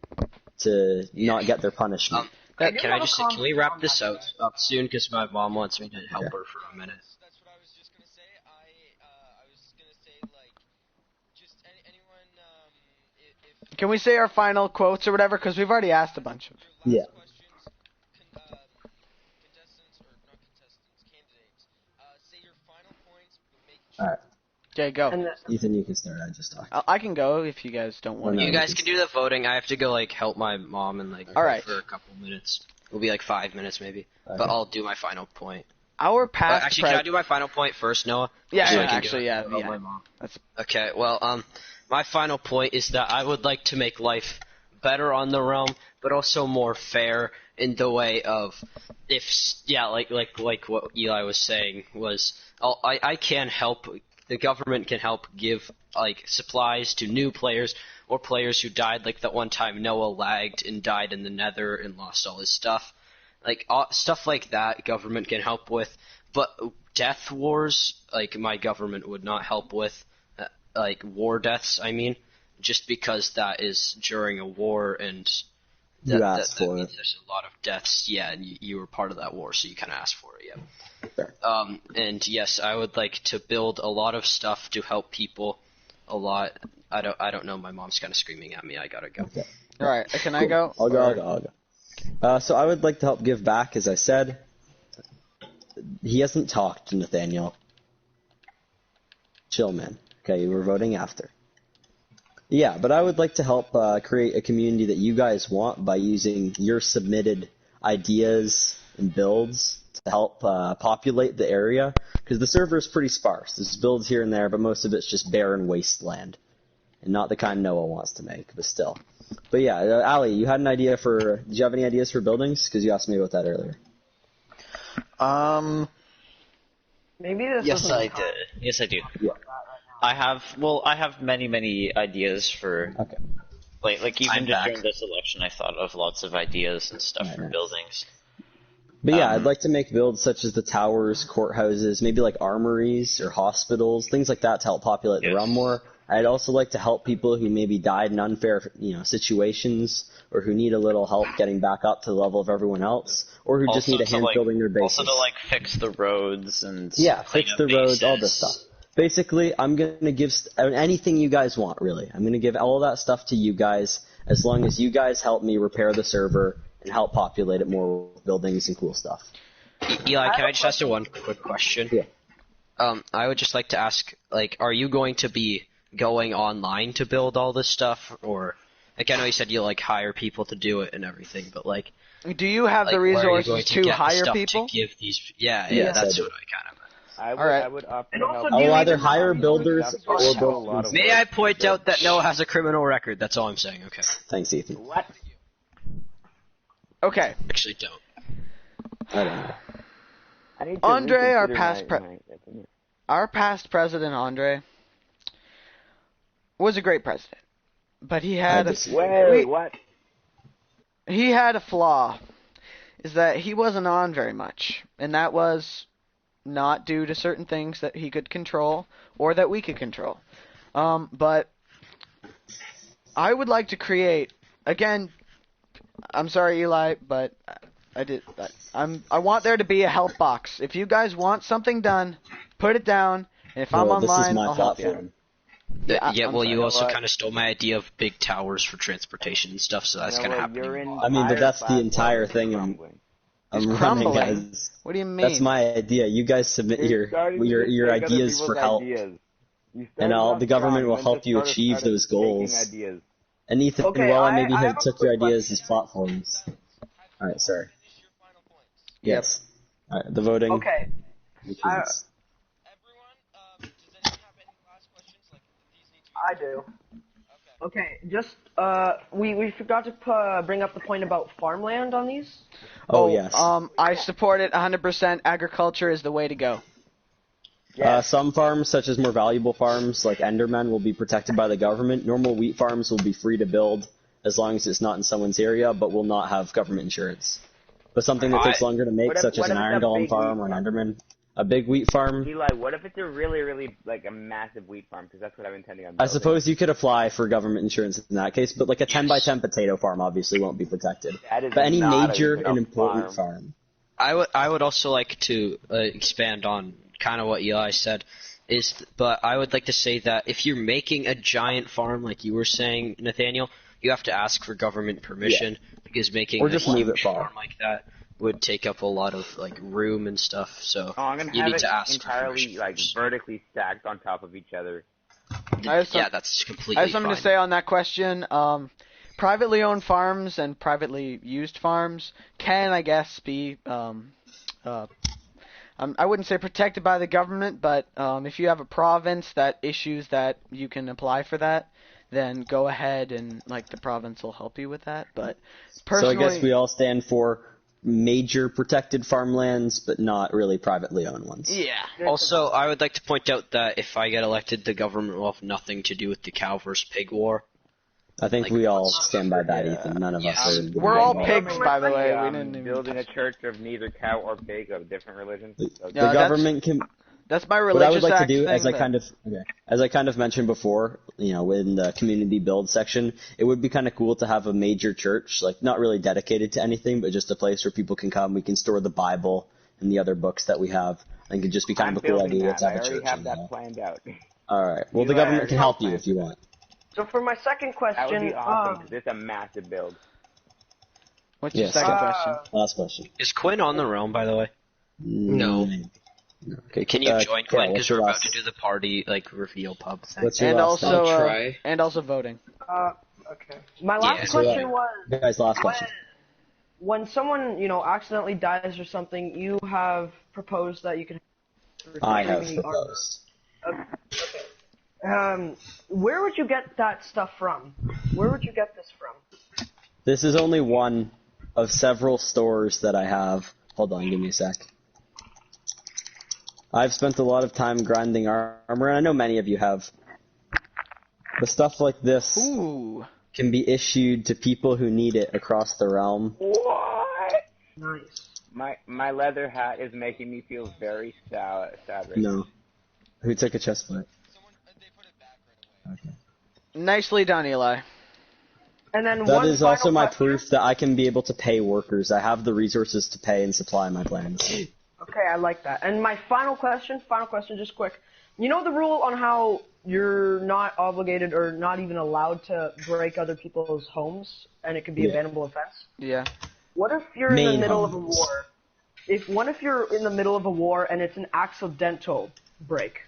to not get their punishment. I do Can have I a just comment can we wrap on this that. up soon? Because my mom wants me to help her for a minute. That's what I was just gonna say. I was gonna say like, just anyone if Can we say our final quotes or whatever? Because we've already asked a bunch of. Yeah. contestants or not contestants, candidates, say your final points, but make All right. Okay, go. And Ethan, you can start. I just talked. I can go if you guys don't want No, to. You guys can do the voting. I have to go help my mom and All right. for a couple minutes. It'll be 5 minutes maybe, Okay. but I'll do my final point. Our past. Actually, can I do my final point first, Noah? Yeah, So I yeah, can actually, go yeah, help yeah. my mom. That's- Okay, well, my final point is that I would like to make life better on the realm, but also more fair in the way of like what Eli was saying was I can help. The government can help give supplies to new players or players who died, like that one time Noah lagged and died in the Nether and lost all his stuff. Stuff like that, government can help with. But death wars, my government would not help with. War deaths, I mean, just because that is during a war and You that asked for means it. there's a lot of deaths. Yeah, and you were part of that war, so you kind of asked for it. Yeah. Fair. And yes, I would like to build a lot of stuff to help people. A lot. I don't know. My mom's kind of screaming at me. I gotta go. Okay. All right, can I go? I'll go. So I would like to help give back, as I said. He hasn't talked, Nathaniel. Chill, man. Okay, we're voting after. Yeah, but I would like to help create a community that you guys want by using your submitted ideas and builds to help populate the area, because the server is pretty sparse. There's builds here and there, but most of it's just barren wasteland, and not the kind Noah wants to make, but still. But yeah, Ali, you had an idea for. Did you have any ideas for buildings? Because you asked me about that earlier. maybe this Yes, isn't I the time. did. Yes, I do. Yeah. I have many ideas for Okay. like even I'm just back. during this election, I thought of lots of ideas and stuff Right, for right. buildings. But yeah, I'd like to make builds such as the towers, courthouses, maybe like armories or hospitals, things like that to help populate the Yes. realm more. I'd also like to help people who maybe died in unfair, situations, or who need a little help getting back up to the level of everyone else, or who just need a hand building their bases. Also to fix the roads and Yeah, clean fix up the roads, all this bases. stuff. Basically, I'm going to give anything you guys want, really. I'm going to give all that stuff to you guys, as long as you guys help me repair the server and help populate it more with buildings and cool stuff. Eli, can I just ask you one quick question? Yeah. I would just like to ask, are you going to be going online to build all this stuff, or I know you said you hire people to do it and everything, but Do you have the Like, where are you resources going to get the hire stuff people? To give these? Yeah, Yes, that's I what do. I kind of meant. Alright. I would offer And to also, help. do I you will either even hire have builders resources or to- build. a lot of May I point out that Noah has a criminal record? That's all I'm saying. Okay. Thanks, Ethan. What? Okay. Actually, don't. I don't know. I need to Andre, our reconsider past my opinion. Our past president, Andre, was a great president. But he had Wait, what? he had a flaw. Is that he wasn't on very much. And that was not due to certain things that he could control or that we could control. But I would like to create, again, I'm sorry, Eli, but I want there to be a help box. If you guys want something done, put it down. And if I'm Well, this is online, my I'll help you. platform. Yeah, I'm well, sorry, you also what? kind of stole my idea of big towers for transportation and stuff, so that's You know kind of what, happening. your I mean, but that's the entire entire platform is thing I'm crumbling. I'm It's running, crumbling. guys. What do you mean? That's my idea. You guys submit You're starting to your take other ideas for people's help, ideas. You and started off the government strong, will then help just you started achieve those taking goals. ideas. And Ethan, Okay, well, I I maybe have have a took your quick ideas question. as platforms. All right, sorry. Finish your final points. Yes. All right, the voting. Okay. begins. Everyone, does anyone have any last questions? Like, these need to be... I do. Okay. Okay, just we forgot to bring up the point about farmland on these. Oh yes. I support it 100%. Agriculture is the way to go. Some farms, such as more valuable farms like Enderman, will be protected by the government. Normal wheat farms will be free to build as long as it's not in someone's area, but will not have government insurance. But something that takes longer to make, What if- such as what an if it's Iron a Golem big farm wheat or an farm? Enderman, a big wheat farm. Eli, what if it's a really, really, like, a massive wheat farm? Because that's what I'm intending on I building. suppose you could apply for government insurance in that case, but like a 10 by 10 potato farm obviously won't be protected. That is But any not a major good and important farm. farm. I would also like to expand on kind of what Eli said. But I would like to say that if you're making a giant farm, like you were saying, Nathaniel, you have to ask for government permission because making Or just a move it huge far. farm like that would take up a lot of like room and stuff. So Oh, I'm gonna you have need it to ask for entirely, permission like, first. vertically stacked on top of each other. I have some- Yeah, that's completely I have something fine. to say on that question. Privately owned farms and privately used farms can, I guess, be I wouldn't say protected by the government, but if you have a province that issues that you can apply for that, then go ahead and like the province will help you with that. But So I personally, guess we all stand for major protected farmlands, but not really privately owned ones. yeah. Also, I would like to point out that if I get elected, the government will have nothing to do with the cow versus pig war. I think Like, we all stand by that, Ethan. None of us Yes. are. We're all involved. pigs, by the way. We didn't even Building a touch- church of neither cow or pig of different religions. The So- Yeah, government can. That's my What religious I would like to act do, thing, as I but- kind of mentioned before, in the community build section, it would be kind of cool to have a major church, like not really dedicated to anything, but just a place where people can come. We can store the Bible and the other books that we have. I think it'd just be kind I'm of a cool building idea that. to I have a already church. have in that there. planned out. All right. Well, the Eli, I government can already help you planned if you that. want. So for my second question, That would be awesome, because it's a massive build. What's your Yes. second question? Last question. Is Quinn on the realm, by the way? No. Okay. Can you join Kale, Quinn? what's Because your we're about last- to do the party like reveal pub thing. What's your And last also, I'll try. and also voting. okay. My last Yeah. question was Guys, last question. when someone accidentally dies or something, you have proposed that you can. I have retrieve the armor. proposed. Where would you get that stuff from? Where would you get this from? This is only one of several stores that I have. Hold on, give me a sec. I've spent a lot of time grinding armor, and I know many of you have. The stuff like this Ooh. can be issued to people who need it across the realm. What? Nice. My leather hat is making me feel very sad right now. No. Who took a chest plate? Someone, they put it back right away. Okay. Nicely done, Eli. And then That one is also final my question. proof that I can be able to pay workers. I have the resources to pay and supply my plans. Okay, I like that. And my final question, just quick. You know the rule on how you're not obligated or not even allowed to break other people's homes, and it could be a Yeah. bannable offense? Yeah. What if you're in the Main middle of a homes. war? What if you're in the middle of a war and it's an accidental break?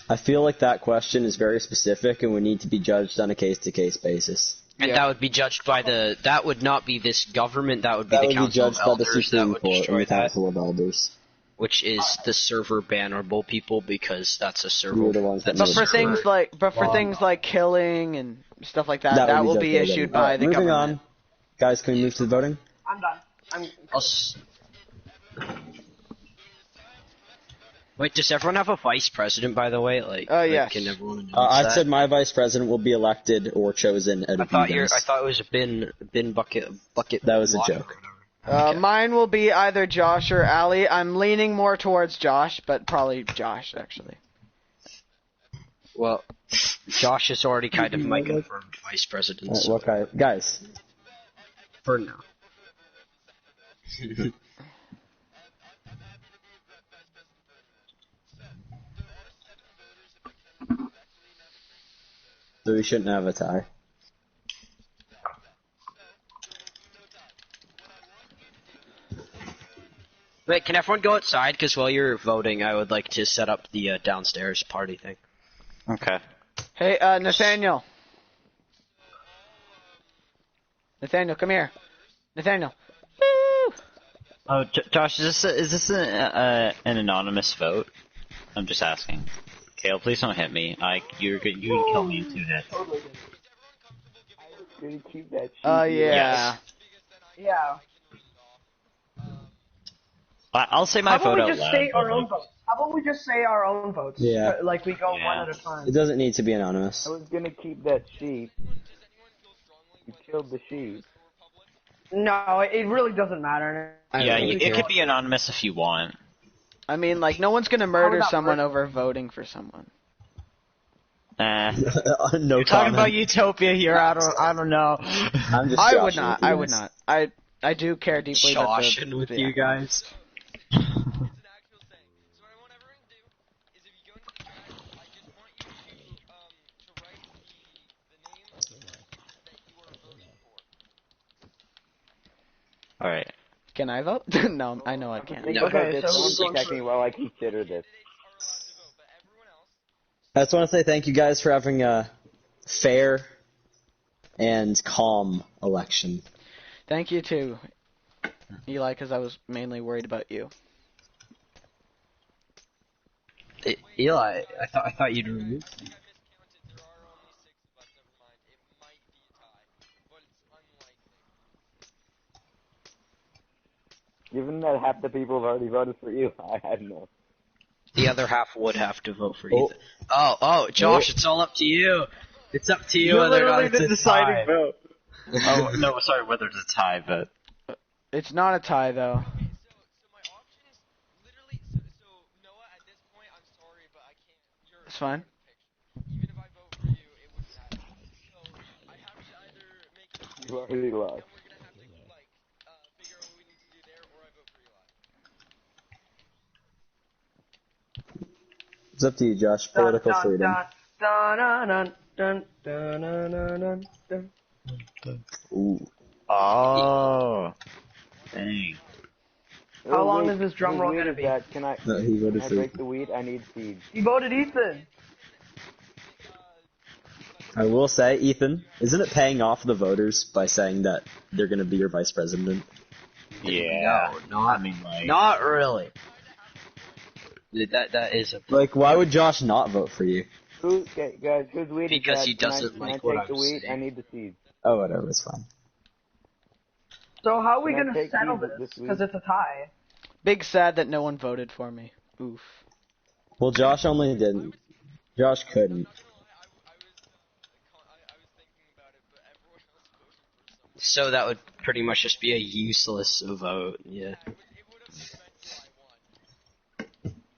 I feel like that question is very specific and would need to be judged on a case-to-case basis. And Yeah. that would be judged by that would not be this government, that would be That the would be Council judged of by the Elders that Supreme would Court and destroy the that, Council of Elders. which is the server bannerable people, because that's a server. You're the ones that that's But a for server. things like killing and stuff like that, That that would will be be judged by the issued government. by the Moving government. on. Guys, can we move to the voting? I'm done. Wait, does everyone have a vice president, by the way? Yes. Can everyone announce I that? said my vice president will be elected or chosen out I of thought you guys. I thought it was a bin bucket. That was a block or joke. whatever. Okay. Mine will be either Josh or Ali. I'm leaning more towards Josh, but probably Josh, actually. Well, Josh is already kind of my confirmed vice president. So What guy? Guys, for now. so we shouldn't have a tie. Wait, can everyone go outside? Because while you're voting, I would like to set up the downstairs party thing. Okay. Hey, Nathaniel. Nathaniel, come here. Nathaniel. Woo! Oh, Josh, is this an anonymous vote? I'm just asking. Kale, please don't hit me. You can kill me in 2 hits. Gonna keep that sheet. Yeah. Yes. Yeah. I'll say my How about vote we out just loud. say our own votes? How about we just say our own votes? Yeah. Like we go Yeah. one at a time. It doesn't need to be anonymous. I was gonna keep that sheet. You killed the sheet. No, it really doesn't matter. Yeah, it could be anonymous if you want. I mean, like, no one's gonna murder about someone murder? over voting for someone. Nah. No You're talking comment. about Utopia here. I don't know. I'm just I would joshing not. with you I would guys. not. I do care deeply that the... Joshing with yeah. you guys. It's an actual thing. So what I want everyone to do is, if you go into the chat, I just want you to write the name that you are voting for. Alright. Can I vote? No, I know I can't. Think No. about Okay, this so one who's going second while I consider this. I just want to say thank you guys for having a fair and calm election. Thank you too, Eli, because I was mainly worried about you. Eli, I thought you'd remove. I miscounted. There are only 6 of us. Never mind. It might be a tie, but it's unlikely. Given that half the people have already voted for you, I had no. The other half would have to vote for Oh. Ethan. Oh, Josh, it's all up to you. It's up to you You're whether or not literally it's the a tie. deciding vote. Oh, no, sorry, whether it's a tie, but... It's not a tie, though. So my option is literally. So Noah, at this point, I'm sorry, but I can't. You're It's fine. Even if I vote for you, it wouldn't matter. So I have to either make it. You already lost. Then we're gonna have to figure out what we need to do there, or I vote for Eli. It's up to you, Josh. Dun, Political dun, freedom. dun, dun, dun, dun, dun, dun, dun, dun. Ooh. Oh. Dang. How long wait, is this drum whose roll weed gonna is be? that? Can I No, he voted can I for break the wheat? I need seeds. You voted Ethan. I will say, Ethan, isn't it paying off the voters by saying that they're going to be your vice president? Yeah. No, not, I mean, like... not really. That is a Like, why would Josh not vote for you? Okay, guys, whose weed Because is that? he doesn't can I like what take the I'm wheat? saying. I need the seeds. Oh, whatever, it's fine. So how are we Can I gonna take settle these this? this week? Because it's a tie. Big sad that no one voted for me. Oof. Well, Josh only didn't. Josh couldn't. so that would pretty much just be a useless vote. Yeah.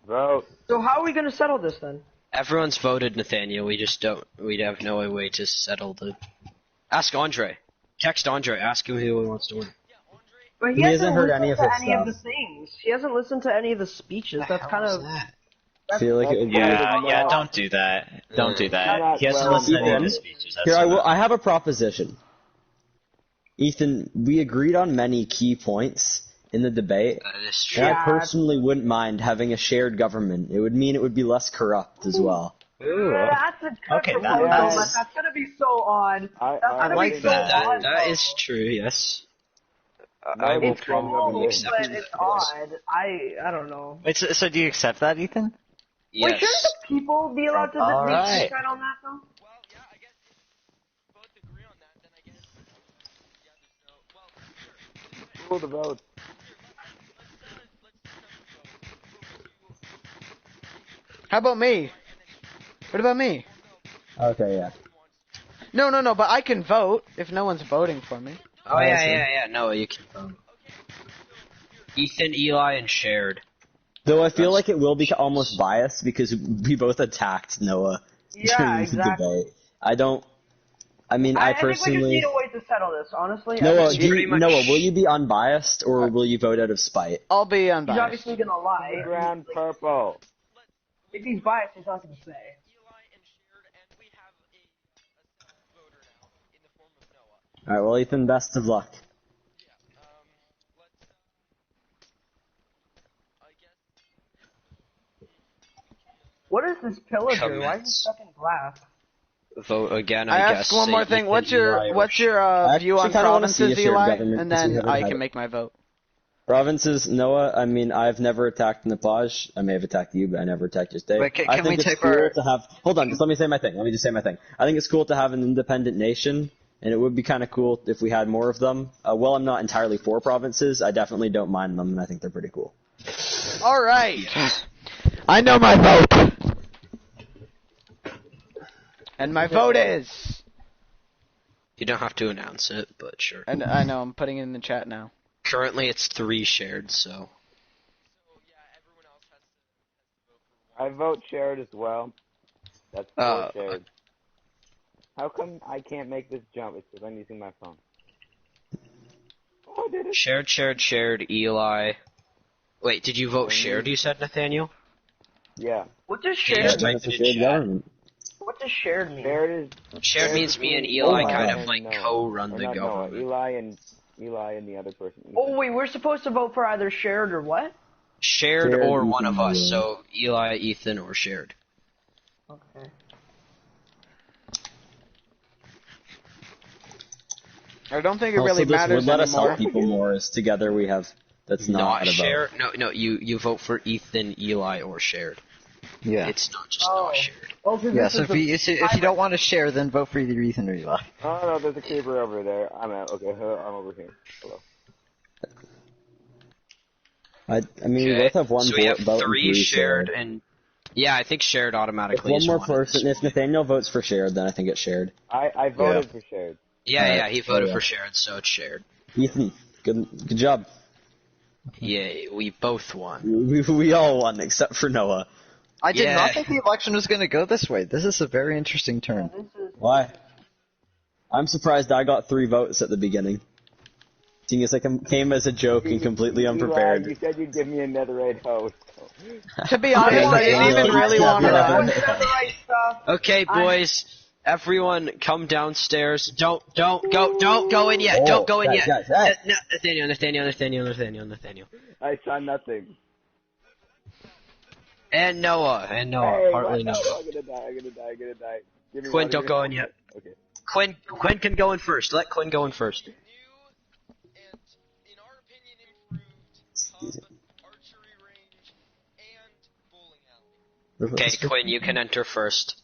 Vote. So how are we gonna settle this then? Everyone's voted Nathaniel. We just don't. We have no way to settle the. Ask Andre. Text Andre. Ask him who he wants to win. But He hasn't heard any of his any of the stuff. things. He hasn't listened to any of the speeches. That's kind of. I feel like it would be. Yeah, don't do that. Don't do that. He hasn't Well, listened to any of Ethan, his speeches. That's Here, I what- will. I have a proposition. Ethan, we agreed on many key points in the debate. That is true. And Yeah. I personally wouldn't mind having a shared government. It would mean it would be less corrupt as well. Ooh. That's a good Okay, proposal, that's- but that's gonna be so odd. I gonna like be so that. odd, That though. is true. Yes. No, I will It's probably cool, accept but it. it's odd. I don't know. Wait, so do you accept that, Ethan? Yes. Wait, shouldn't the people be allowed to All make right. consent on that though? Well, yeah, I guess if both agree on that, then I guess yeah, there's no. Well, sure. Rule the vote. How about me? What about me? Okay, yeah. No, but I can vote if no one's voting for me. Oh yeah. No, you can vote. Ethan, Eli, and Shared. Though I feel like it will be almost biased because we both attacked Noah Yeah, during exactly. the debate. I think we just personally need a way to settle this, honestly. Noah, I think pretty much- Noah, will you be unbiased or will you vote out of spite? I'll be he's unbiased. obviously gonna lie. Ground purple. If he's biased, he's not gonna say. Eli and Shared, and we have a voter now in the form of Noah. Alright, well Ethan, best of luck. Yeah. Let's. I guess. What is this pillager? Why is he Comments. stuck in glass? Vote again, I I guess. ask one more say thing. Ethan, What's Eli, your or what's your I view on actually kinda wanna see a provinces, shared Eli? government And because we then haven't I had can it. make my vote. Provinces, Noah, I mean, I've never attacked Nepal. I may have attacked you, but I never attacked your state. Wait, can I we think it's take cool our- to have... Hold on, just let me say my thing. Let me just say my thing. I think it's cool to have an independent nation, and it would be kind of cool if we had more of them. While I'm not entirely for provinces, I definitely don't mind them, and I think they're pretty cool. All right. I know my vote. And my vote is. You don't have to announce it, but sure. And I know I'm putting it in the chat now. Currently, it's 3 Shared, so. So yeah, everyone else has to vote for one. I vote shared as well. That's 4 shared. How come I can't make this jump? It's because I'm using my phone. Oh, I did it. Shared, Eli. Wait, did you vote Shared, you said, Nathaniel? Yeah. What does Yeah, shared? type It's a it in shared chat. government. What does shared mean? Shared is. Shared means me and Eli Oh, kind wow. of like Noah. co-run Or the not Noah, government. Eli and the other person. Oh wait, we're supposed to vote for either shared or what? Shared Shared, or one of Ethan, us, yeah. so Eli, Ethan, or Shared. Okay. I don't think it Also, really this matters would let us anymore. help people more, as together we have... That's not, a vote. Shared. No, you vote for Ethan, Eli, or Shared. Yeah. It's not just Oh. not Shared. Oh, 'cause Yeah, this so is if you don't want to share, then vote for either Ethan or Eli. Oh no, there's a creeper over there. I'm out. Okay, I'm over here. Hello. I mean, we Okay, both have one so we have vote and 3 Shared, and yeah, I think Shared If automatically one is more one. person, if Nathaniel votes for shared, then I think it's shared. I voted for shared. Yeah, he voted yeah. for Shared, so it's Shared. Ethan, good job. Yay, we both won. We all won except for Noah. I did Yeah. not think the election was going to go this way. This is a very interesting turn. Why? I'm surprised I got 3 votes at the beginning. Seeing as I came as a joke and completely unprepared. You said you'd give me a netherite host. To be honest, I didn't even really want to Yeah. run. the right stuff. Okay, boys, everyone, come downstairs. Don't go in yet. Don't go in guys, yet. guys, hey. Nathaniel. I saw nothing. And Noah, Hey, partly what? Noah. I'm gonna die. Give me Quinn, water, don't give go me- in yet. Okay. Quinn can go in first. Let Quinn go in first. New and, in our opinion, improved hub, archery range, and bowling alley. Okay, Quinn, you can enter first.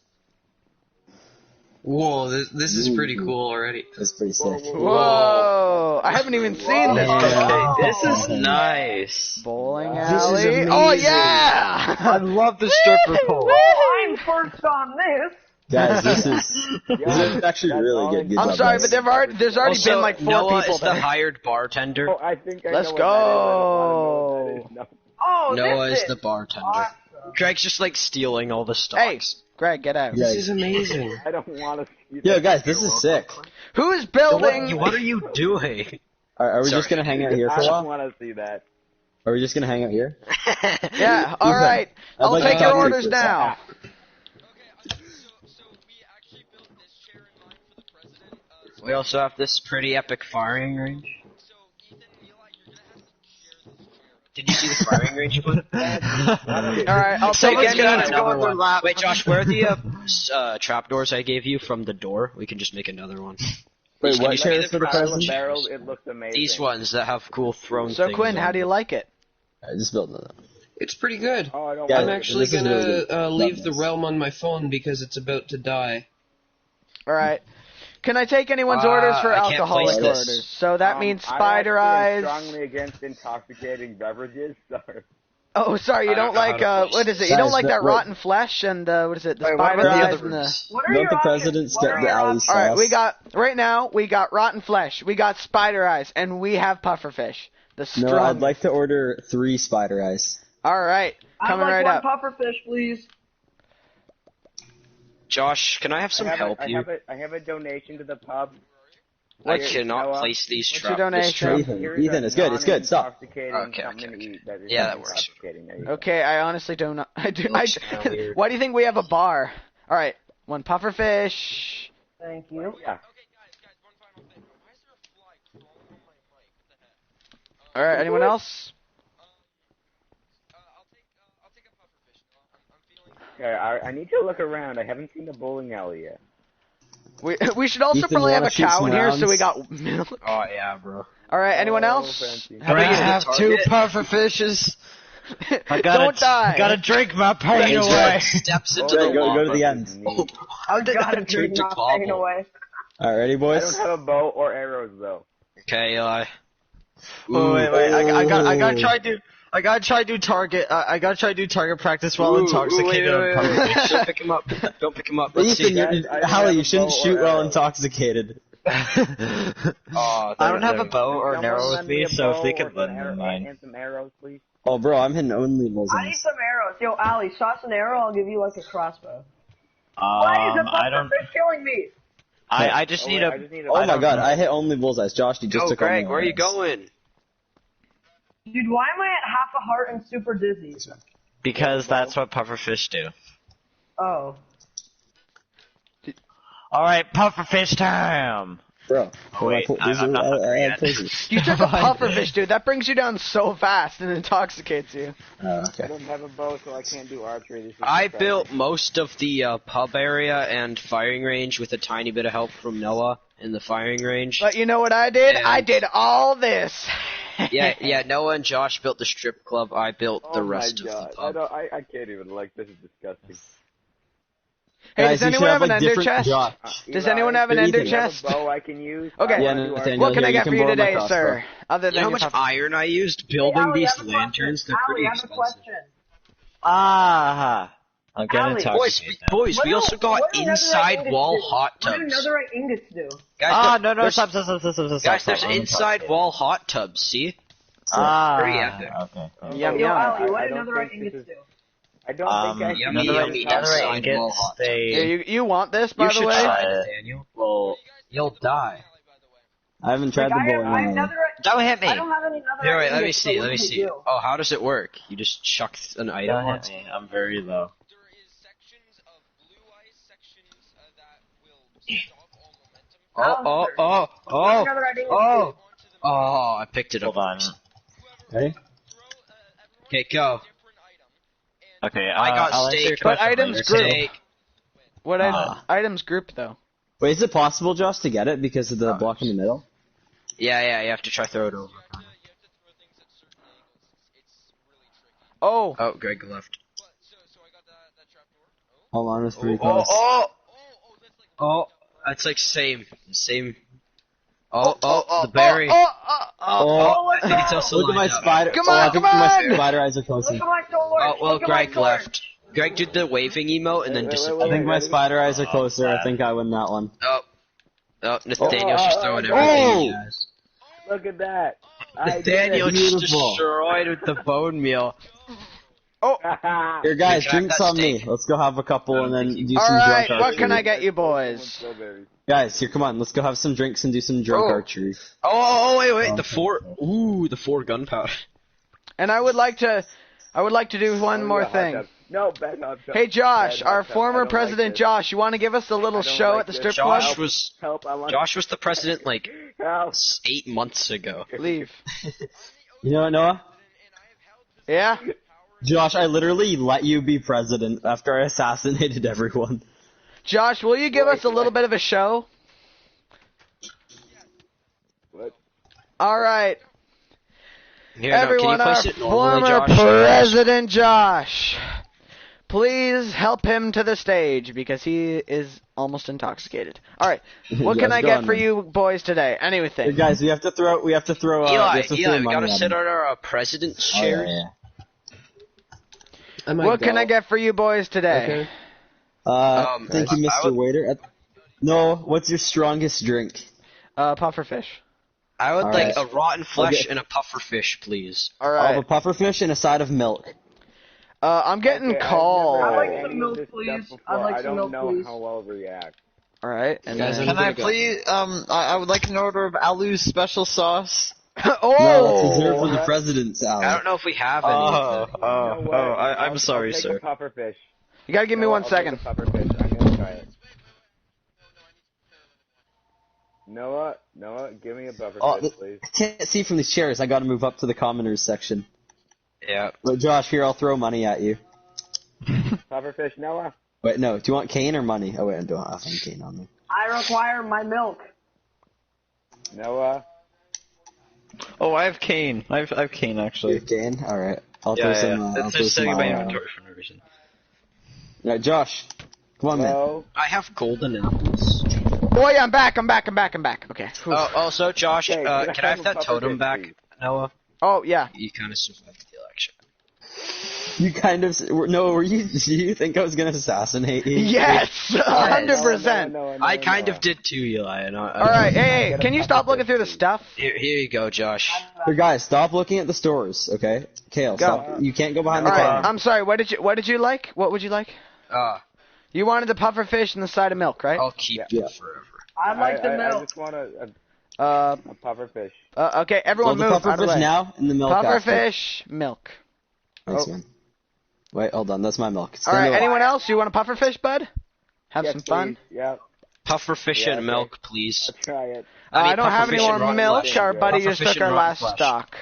Whoa, this is pretty cool already. That's pretty sick. Whoa! I haven't even seen this. Yeah. This is nice. Bowling This is alley. amazing. Oh yeah! I love the stripper pole. I'm first on this. Guys, this is actually That's really all good. Good I'm job, sorry, guys. but there's already Also, been like 4 Noah people is the there. hired bartender. Oh, I think I Let's know go. what that is. I don't know what that is. Oh, Noah this is the bartender. awesome. Greg's just like stealing all the Hey, stocks. Greg, get out. Yeah. This is amazing. I don't want to see Yo, that. guys, this is sick. Who is building? What are you doing? Are we Sorry. just gonna hang out here for I a don't while? want to see that. Are we just gonna hang out here? Yeah. All Ethan, right. I'd I'll like to take talk your to you orders first. now. Okay, so we actually built this chair in mind for the president. We also have this pretty epic firing range. So Ethan and Eli, you're gonna have to share this chair. Did you see the firing range, Quinn? All right. I'll take Someone's any. gonna have to go on their lap. Wait, Josh, where are the trapdoors I gave you from the door, we can just make another one. Wait, Can what you show me chairs the for the pile of president? Barrels, chairs? it looks amazing. These ones that have cool throne So things Quinn, on how do you them. like it? I just built it. It's pretty good. Oh, I don't Yeah, I'm want actually this is gonna really good. leave Love the this. realm on my phone because it's about to die. All right. Can I take anyone's orders for I can't alcoholic place this. orders? So that means I'm spider actually eyes. strongly against intoxicating beverages. Sorry. Oh, sorry, you I don't don't know like how to place what is it? this. You don't Guys, like that wait. rotten flesh and what is it? The Wait, what spider about the eyes other and the. ones? What are Don't your the options? presidents What get are the your alley options? All right, we sauce? got right now. We got rotten flesh. We got spider eyes, and we have pufferfish. The strong. No, I'd like to order 3 spider eyes. All right, coming I'd like right one up. pufferfish, please. Josh, can I have some help here? I have a donation to the pub. I Here, cannot Noah. place these What's your trap. this donation? trap- Ethan, it's good, it's good, stop. Non-intoxicating Okay, something okay, to eat that is Yeah, that works. intoxicating. There you go. Okay, I honestly don't know. I do. Looks kinda weird. Why do you think we have a bar? All right, one pufferfish. Thank you. Yeah. Okay, guys, one final thing. Why is there a fly crawling on my mic? What the heck? All right, anyone else? I'll take a pufferfish. I'm feeling. Okay, I need to look around. I haven't seen the bowling alley yet. We should also Ethan, probably have wanna a shoot cow some in here, so we rounds? got milk. Oh yeah, bro. All right, anyone Oh, else? fancy. How about Can I you? have Two pufferfishes. I gotta, Don't die. Gotta drink my pain Angel away. steps into Right, the go to lava. the end. Oh, how did Gotta that turn drink to my pain global? away. Alright, ready, I boys? don't have a bow or arrows though. Okay, Eli. Wait. I gotta try to do target. I gotta try to do target practice while intoxicated. on pufferfish. Don't pick him up. Don't pick him up. Let's Ethan, see. Guys, I don't Hallie, have you a shouldn't bow or shoot while arrows. intoxicated. Oh, I don't have a there. bow or an Someone arrow with lend me, a so if bow they or could some lend me arrow- mine. and some arrows, please. Oh, bro, I'm hitting only I need bullseyes. some arrows. Yo, Ali, toss an arrow. I'll give you like a crossbow. Why is the I don't. pufferfish killing me? I just Oh, need wait, a. I just need a Oh I my don't god, know. I hit only bullseyes. Josh, you just Yo, took all Greg, my where are you arrows. going? Dude, why am I at half a heart and super dizzy? Because that's what pufferfish do. Oh. Alright, pufferfish time! Bro, wait, I'm not hungry I yet. had places. You took a pufferfish, dude. That brings you down so fast and intoxicates you. Oh, I okay. don't have a bow, so I can't do archery. This is I pathetic. built most of the pub area and firing range with a tiny bit of help from Noah in the firing range. But you know what I did? And- I did all this. Yeah, Noah and Josh built the strip club. I built the Oh rest my of god. the pub. I can't even, like, this is disgusting. Hey, Guys, does you should anyone have an like, ender different chest? Josh. Does Eli, anyone have an Ethan, ender you do you have chest? a bow I can use? Okay. I Yeah, wanna do Nathaniel, What can I here, get you for you borrow my today, crossbow. sir? Other You know than how your much puffer- iron I used building Ali, I these have a question. lanterns? They're Ali, pretty I have a expensive. question. Ah! I'll get Ali, intoxicated. Boys, What we do- also got what do netherite inside ingots wall do? hot What do tubs. netherite ingots do? Guys, No, there's- stop. Guys, there's inside wall hot tubs. See? Pretty epic. Okay. Yum, Yo, yum. Ali, what I do don't netherite think this ingots is- do? I don't think I yummy, can yummy, Netherite inside wall ingots, hot Yeah, they... you want this, by You the should way? try it, Daniel. Well, you'll die. I haven't tried the I have bowling alley. netherite. Don't hit me! I don't have any netherite Here, wait, let me ingots, see, so let me what do see. you do? Oh, how does it work? You just chuck an item Don't on hit me. I'm very low. There is sections of blue ice, sections that will stop all momentum. Oh. What do netherite ingots Oh, do? oh, I picked it up. Hold on. Ready? Okay, go. Okay, I got I'll answer steak. your But question items later. group. Steak. What Ah. items group though? Wait, is it possible, Josh, to get it because of the block in the middle? Yeah, you have to try throw it over. You have to throw things at certain angles. It's really tricky. Oh, Oh, Greg left. But so I got that trapdoor. Hold on, it's pretty Oh, close. That's like oh, that's like same. Oh, the berry. Oh, let's I think it's go! also look at my lined up. spider. Come oh, on, I think come my on! spider eyes are closer. Look at my sword! Oh, well, Look at my Greg sword! left. Greg did the waving emote and then Wait, disappeared. I think my ready? spider eyes are closer. I think I win that one. Oh, Nathaniel's just throwing oh, everything he has. Look at that. I did Nathaniel it. just Beautiful. destroyed with the bone meal. Here, guys, Jack, drinks that on me. steak. Let's go have a couple and then do all some right. drunk What can I archery. get you, boys? Strawberries. Guys, here, come on. Let's go have some drinks and do some drunk Oh. archery. Oh, wait, the four gunpowder. And I would like to do one Oh, more yeah, hot thing. tub. No, bad hot tub. Hey Josh, Bad our hot tub. I former don't like President this. Josh, you want to give us a little I don't show like at the this. strip Josh club? was Help, I want Josh was the president like help. 8 months ago. Leave. You know what, Noah? Yeah. Josh, I literally let you be president after I assassinated everyone. Josh, will you give us a little bit of a show? What? All right. Here, Everyone, no, can you our place it normally, former Josh? President Josh. Please help him to the stage because he is almost intoxicated. All right. What can Josh, I go get on, for then. you boys today? Hey, Anything. guys, we have to throw. Eli, we money gotta at sit him. on our president's Oh, yeah, chairs. yeah. What can I get for you boys today? Thank you, Mr. Waiter. No, what's your strongest drink? Pufferfish. I would All like right. a rotten flesh Okay. and a puffer fish, please. All I'll have right. a pufferfish and a side of milk. I'm getting called. I'd like I've some never milk, had this please. stuff I'd before. like I some don't milk, know please. how I'll react. All right. And Guys, then... I'm Can I gonna go. please? I would like an order of Alu's special sauce. oh! No, that's reserved for the president's I salad. don't know if we have any. Oh, You know what? I'm sorry, I'll sir. take a pufferfish. You gotta give me 1 I'll second. Take a pufferfish. I'm gonna try it. Noah, give me a pufferfish, please. I can't see from these chairs. I gotta move up to the commoners section. Yeah. But Josh, here, I'll throw money at you. Pufferfish, Noah. Wait, no. Do you want cane or money? Oh, wait, I don't have any cane on me. I require my milk. Noah. Oh, I have cane. I have cane You actually. have cane? Alright. I'll Yeah, throw yeah. some, I'll It's throw just some sitting in my around. inventory for no reason. Alright, Josh. Come on, man. Hello. I have golden apples. Boy, I'm back. Okay. Whew. Also, Josh, Okay, can I have that totem back, Noah? Oh, yeah. You kind of survived the election. You kind of... No, do you think I was gonna assassinate you? Yes! 100%. Noah, I kind of did too, Eli. And All right. Hey, Get a can you stop looking through the pufferfish, stuff? Here you go, Josh. Here, guys, stop looking at the stores, okay? Kale, Go. stop. You can't go behind All the right. counter. I'm sorry. What did you like? What would you like? You wanted the pufferfish and the side of milk, right? I'll keep Yeah. it forever. I'd like the I milk. just want a Uh, pufferfish. okay. Everyone Well, move the out of the pufferfish way. now and the milk after. Pufferfish, milk. Thanks, Oh. man. Wait, hold on. That's my milk. All right. Stand away. Anyone else? You want a pufferfish, bud? Have Yes, some fun. please. Yeah, Puffer fish Yeah, and okay. milk, please. I'll try it. I don't have any pufferfish and more rotten milk. flesh. Our buddy just Pufferfish took and our rotten last flesh. stock.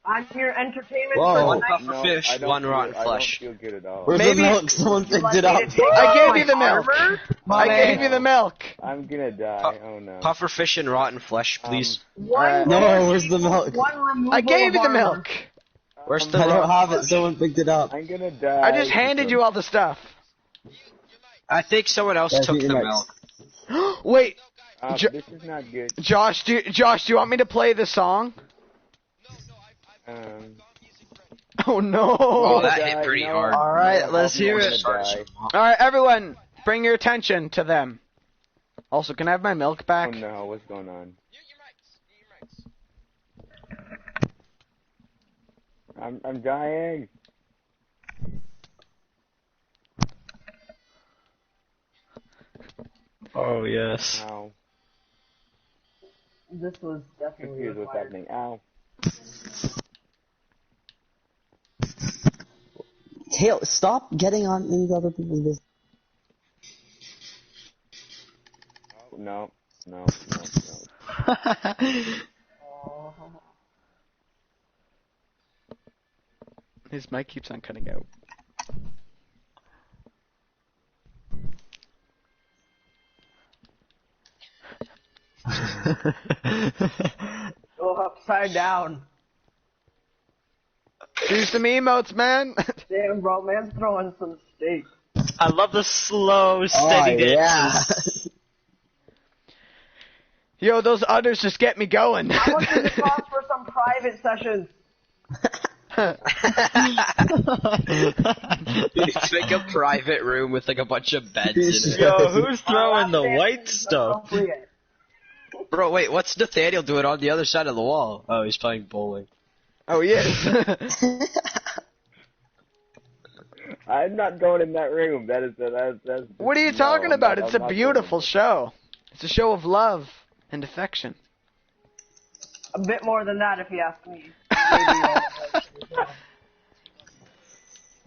I'm your entertainment Whoa. for One the night. pufferfish, I don't one feel- rotten I flesh. don't feel good at all. Where's Maybe- the milk? Someone picked Like it up. me to take I off gave my you the milk. armor? I gave you the milk. I'm gonna die. Oh no. Puffer fish and rotten flesh, please. One No, milk where's the milk? equals one removal I gave you of the armor. milk. Where's the I don't rotten have it. flesh? Someone picked it up. I'm gonna die. I just handed you all the stuff. I think someone else Guys, took meet the your milk. mics. Wait, This is not good. Josh, do you want me to play the song? Oh no! Oh, that hit die, pretty no. hard. All right, let's Help me, hear I'm it. gonna die. All right, everyone, bring your attention to them. Also, can I have my milk Oh back? no, what's going on? I'm dying. Oh yes. Ow. This was definitely Confused what's required. happening. Ow. Kale, stop getting on these other people's business. Oh, no. No. His mic keeps on cutting out. Go upside down. Do some emotes, man. Damn, bro, man's throwing some steak. I love the slow, steady dances. Yo, those udders just get me going. How much does it cost for some private sessions? It's like a private room with like a bunch of beds in it. Yo, who's throwing the white stuff? Appropriate. Bro, wait, what's Nathaniel doing on the other side of the wall? Oh, he's playing bowling. Oh, he is. I'm not going in that room. That's What are you no, talking I'm about? not- It's I'm a not beautiful going show. It's a show of love and affection. A bit more than that, if you ask me.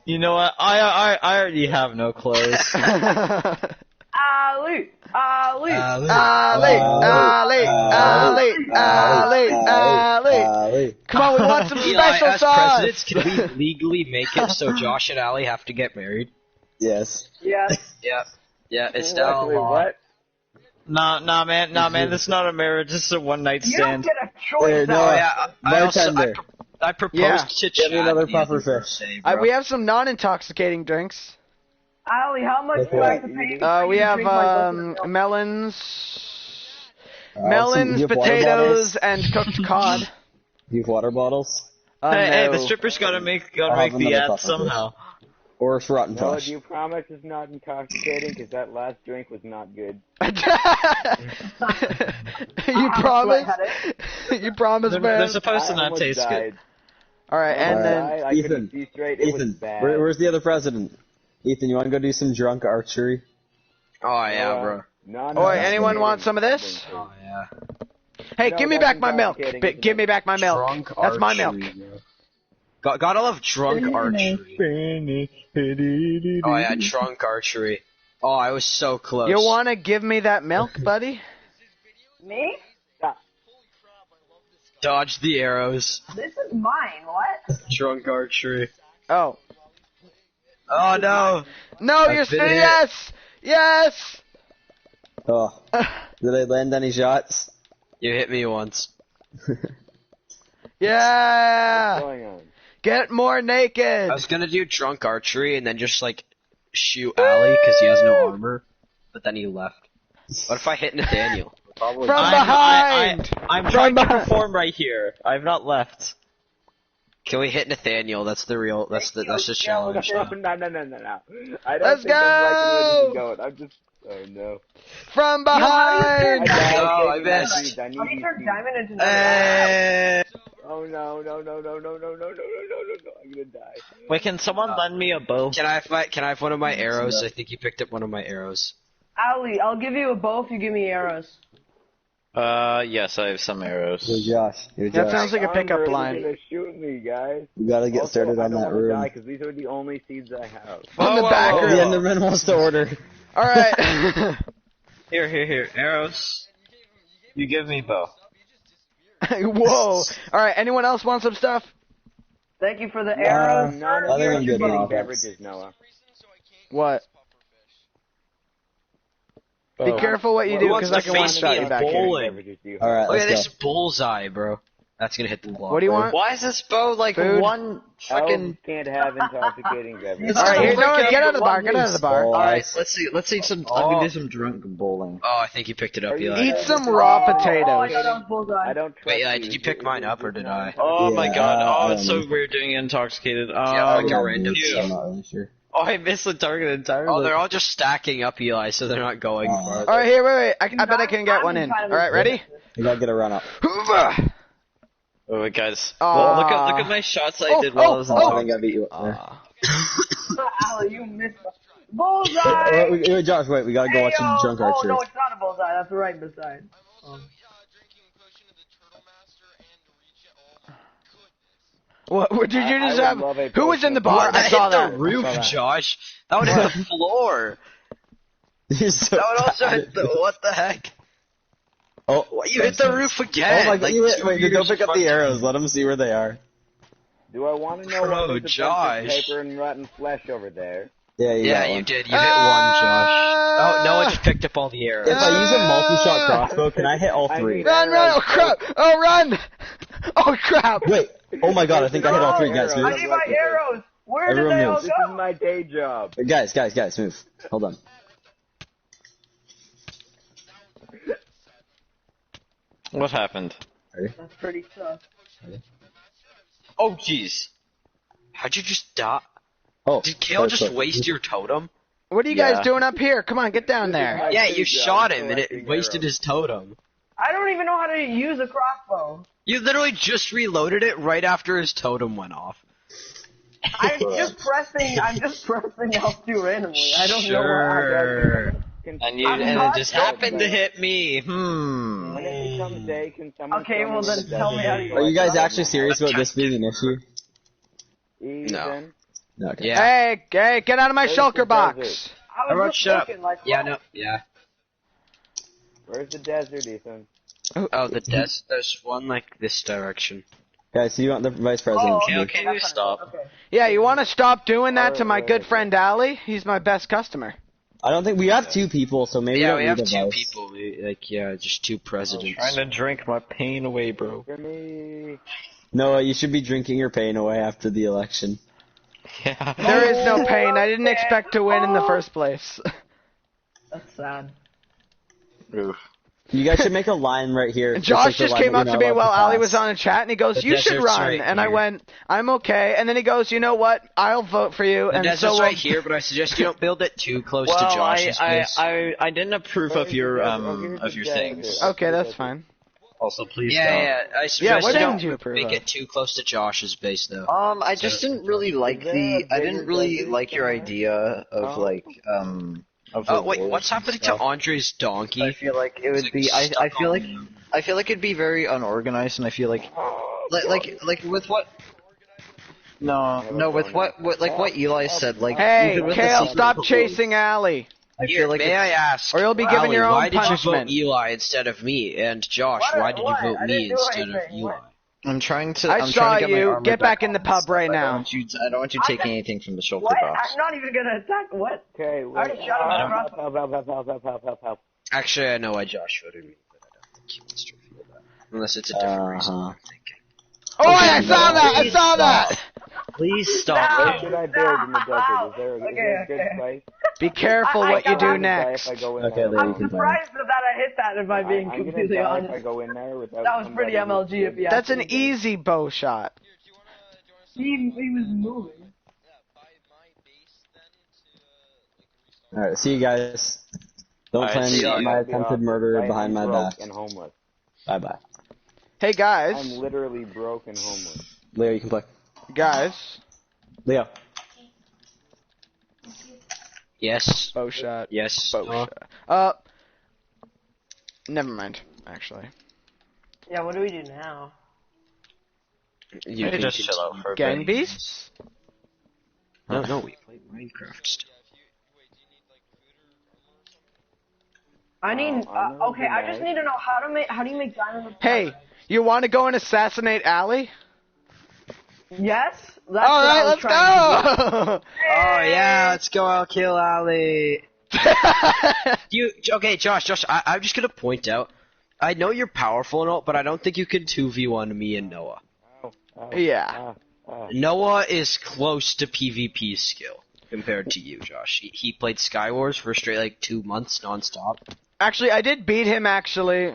You know what? I already have no clothes. Ali! Ali! Ali, Ali, Ali, Ali, Ali. Come on, we want some Eli, special as sauce. presidents, can we legally make it so Josh and Ali have to get married? Yes. Yes. Yeah. Yeah, it's now Wait, law. what? Nah, man, this is not a marriage, this is a one night You don't stand. get a choice. Hey, Oh Noah, yeah, I also bartender. I proposed Yeah. to Give me Chad another the other puffer fish. day, bro. We have some non-intoxicating drinks. Ali, how much Okay. do I have to pay? for We you to have drink my coconut milk? melons, Do melons, you have water potatoes, bottles? and cooked cod. Do you have water bottles? Hey, No. the strippers gotta make I'll have the another ad puffer fish. somehow. Or it's rotten Noah, flesh? do you promise it's not intoxicating? Because that last drink was not good. You promise? You promise, They're man? supposed to I not almost taste died. good. Alright, and Alright. then... I Ethan, couldn't see straight. It was Ethan, bad. where's the other president? Ethan, you want to go do some drunk archery? Oh yeah, bro. Oi, anyone want some of this? Oh yeah. Hey, No, give me that's back my milk. intoxicating, isn't Give it? me back my milk. Drunk That's my milk. archery, bro. Gotta love drunk archery. Oh yeah, drunk archery. Oh, I was so close. You wanna give me that milk, buddy? Me? Dodge the arrows. This is mine. What? Drunk archery. Oh. Oh no. No, I've you're been still hit. yes! Yes! Oh, did I land any shots? You hit me once. Yeah! What's going on? Get more naked! I was gonna do drunk archery and then just like shoot Ali because he has no armor, but then he left. What if I hit Nathaniel? From behind! I'm From trying to behind. perform right here. I've not left. Can we hit Nathaniel? That's the real. That's the challenge. No. I don't Let's think I'm liking where this go! is going. I'm just. Oh no. From how behind! do you turn No, I I missed. need How do you these turn seeds. diamond into another? Hey. Oh no. I'm gonna die. Wait, can someone lend me a bow? Can I have one of my arrows? I think you picked up one of my arrows. Ali, I'll give you a bow if you give me arrows. Yes, I have some arrows. Yo, Josh. Yo, That Josh. sounds like a pickup They're line. gonna shoot me, guys. You gotta get started on that room. Because these are the only seeds I have. On the back Oh, room. the Enderman wants to order. Alright. Here. Arrows. You give me bow. Whoa. Alright, anyone else want some stuff? Thank you for the arrows. None I of think you I'm are good getting now. beverages, Noah. What? Be Oh. careful what you Who do, wants because I to can face one-shot me you in back here. bowling? Beverages do you Alright, Look at let's this bullseye, bro. That's gonna hit the wall. What do you want? Why is this bow like Food? one have? fucking? Elves can't have intoxicating beverages. Alright, here, no, freaking get out of the bar, get out of the bar. Oh, Alright, let's see some. I'm Oh. gonna do some drunk bowling. Oh, I think you picked it up, Are you Eli. Eat some raw Oh, I potatoes. thought that was bullseye. I don't trust Wait, Eli, you. did you pick mine up or did I? Oh my Yeah, god! I Oh, it's so don't know. weird doing intoxicated. Yeah, like a random ew. I'm not really sure. Oh, I missed the target entirely. Oh, they're all just stacking up, Eli, so they're not going Oh. farther. Alright, here, wait. I bet I can get one in. Alright, ready? You gotta get a run up. Oh wait, guys. Aw. Look at my shots I did while I was Oh, I intoxicated. think I beat you up there. Ali, you missed the bullseye. Wait, Josh, wait, we gotta go watch some drunk Oh archery. no, it's not a bullseye. That's right beside. What did you I just would have? love a Who was in the bar? That I saw hit that. the roof, I saw that. Josh. That would hit the floor. You're so That would also bad. hit the. What the heck? Oh, What, you hit the roof again. Oh my god, like, you hit, 2 wait, meters don't pick up from- the arrows. Let them see where they are. Do I want to know Bro, what is Josh. paper and rotten flesh over there? Yeah, you Yeah, got you one. did. You hit one, Josh. Oh, no one just picked up all the arrows. If I use a multi-shot crossbow, can I hit all I three? mean- Run! Oh crap! Oh run! Oh crap! Wait, oh my god, I think I hit all three, guys. I Move. need my arrows. Where did Everyone they all moves. This is go? my day job. Guys, move. Hold on. What happened? Ready? That's pretty tough. Oh, jeez. How'd you just die? Oh, Did Kale sorry, just sorry. waste your totem? What are you Yeah. guys doing up here? Come on, get down there. My Yeah, day you job shot is him and it collecting wasted arrows. his totem. I don't even know how to use a crossbow. You literally just reloaded it right after his totem went off. I'm just pressing L2 randomly. I don't know Sure. And I'm it not just sure. happened to hit Me. When it becomes day, can someone Okay, tell well me then what tell me how to does use Are you guys it. actually serious about this being an issue? Ethan, No. Okay. Yeah. Hey, get out of my Where's shulker the box. desert? I Everyone was just shut up. looking like, Yeah, well, no, yeah. Where's the desert, Ethan? Oh, there's one like this direction. Guys, so you want the vice president Oh, to Kale, be? can you stop? Okay. Yeah, you want to stop doing that to my Alright, good okay. friend Ali? He's my best customer. I don't think we have 2 people, so maybe Yeah, we we don't have need a 2 vote. people. Just 2 presidents. Trying to drink my pain away, bro. For me. Noah, you should be drinking your pain away after the election. Yeah. There is no pain. I didn't expect to win in the first place. That's sad. Oof. You guys should make a line right here. And Josh like the just line came that up you're to not me allowed while to Ali pass. was on a chat, and he goes, The "You should desert's run." right And I here. went, "I'm okay." And then he goes, "You know what? I'll vote for you." The And desert's so right here, but I suggest you don't build it too close to Well, Josh's place. I didn't approve of your things. Okay, that's fine. Also, please Yeah, I suggest what you didn't don't you approve make of? it too close to Josh's base, though. I just didn't really like your idea of Oh wait, what's happening to Andre's donkey? I feel like it would be. I feel like it'd be very unorganized, and I feel like with what. No, with what Eli said, like. Hey, even with the Kale, secret stop proposal, chasing Ali. I Here, feel like may I ask, Or you'll be given Ali, your own why punishment. did you vote Eli instead of me? And Josh, why did you vote me instead of Eli? I'm trying to. I I'm saw trying to get my you. armor Get back in the on pub stuff. right I now. don't want you taking anything from the shulker What? box. I'm not even gonna attack. What? Okay, I already shot him across. help. Actually, I know why Josh voted me, but I don't think he wants to reveal that. Unless it's a different reason I'm thinking. Oh, I saw that! I saw that! Please Where should I build in the desert? Is there a good place? Be careful what you do next. If I go in Okay, there. then you I'm can play. surprised that I hit that, if I'm being I'm gonna completely die honest. if I go in there without That was pretty somebody MLG if you ask That's an me. easy bow shot. He was moving. Alright, see you guys. Don't Alright, plan see ya. my attempted murder I behind am my broke back. and homeless. Bye bye. Hey, I'm guys. literally broke and homeless. Leo, you can play. Guys. Leo. Yes. Bow shot. Yes. Bow shot. Never mind, actually. Yeah, what do we do now? You Maybe can just chill out for a Gang bit. beasts? No, we played Minecraft still. I need. Okay, I just need to know how to make. How do you make diamond? Hey, you want to go and assassinate Ali? Yes. That's All what I right, was let's trying to do. go. Oh yeah, let's go out kill Ali. Okay, Josh, I'm just gonna point out, I know you're powerful and all, but I don't think you can 2v1 me and Noah. Yeah. Noah is close to PvP skill compared to you, Josh. He played Skywars for straight 2 months nonstop. Actually, I did beat him, actually.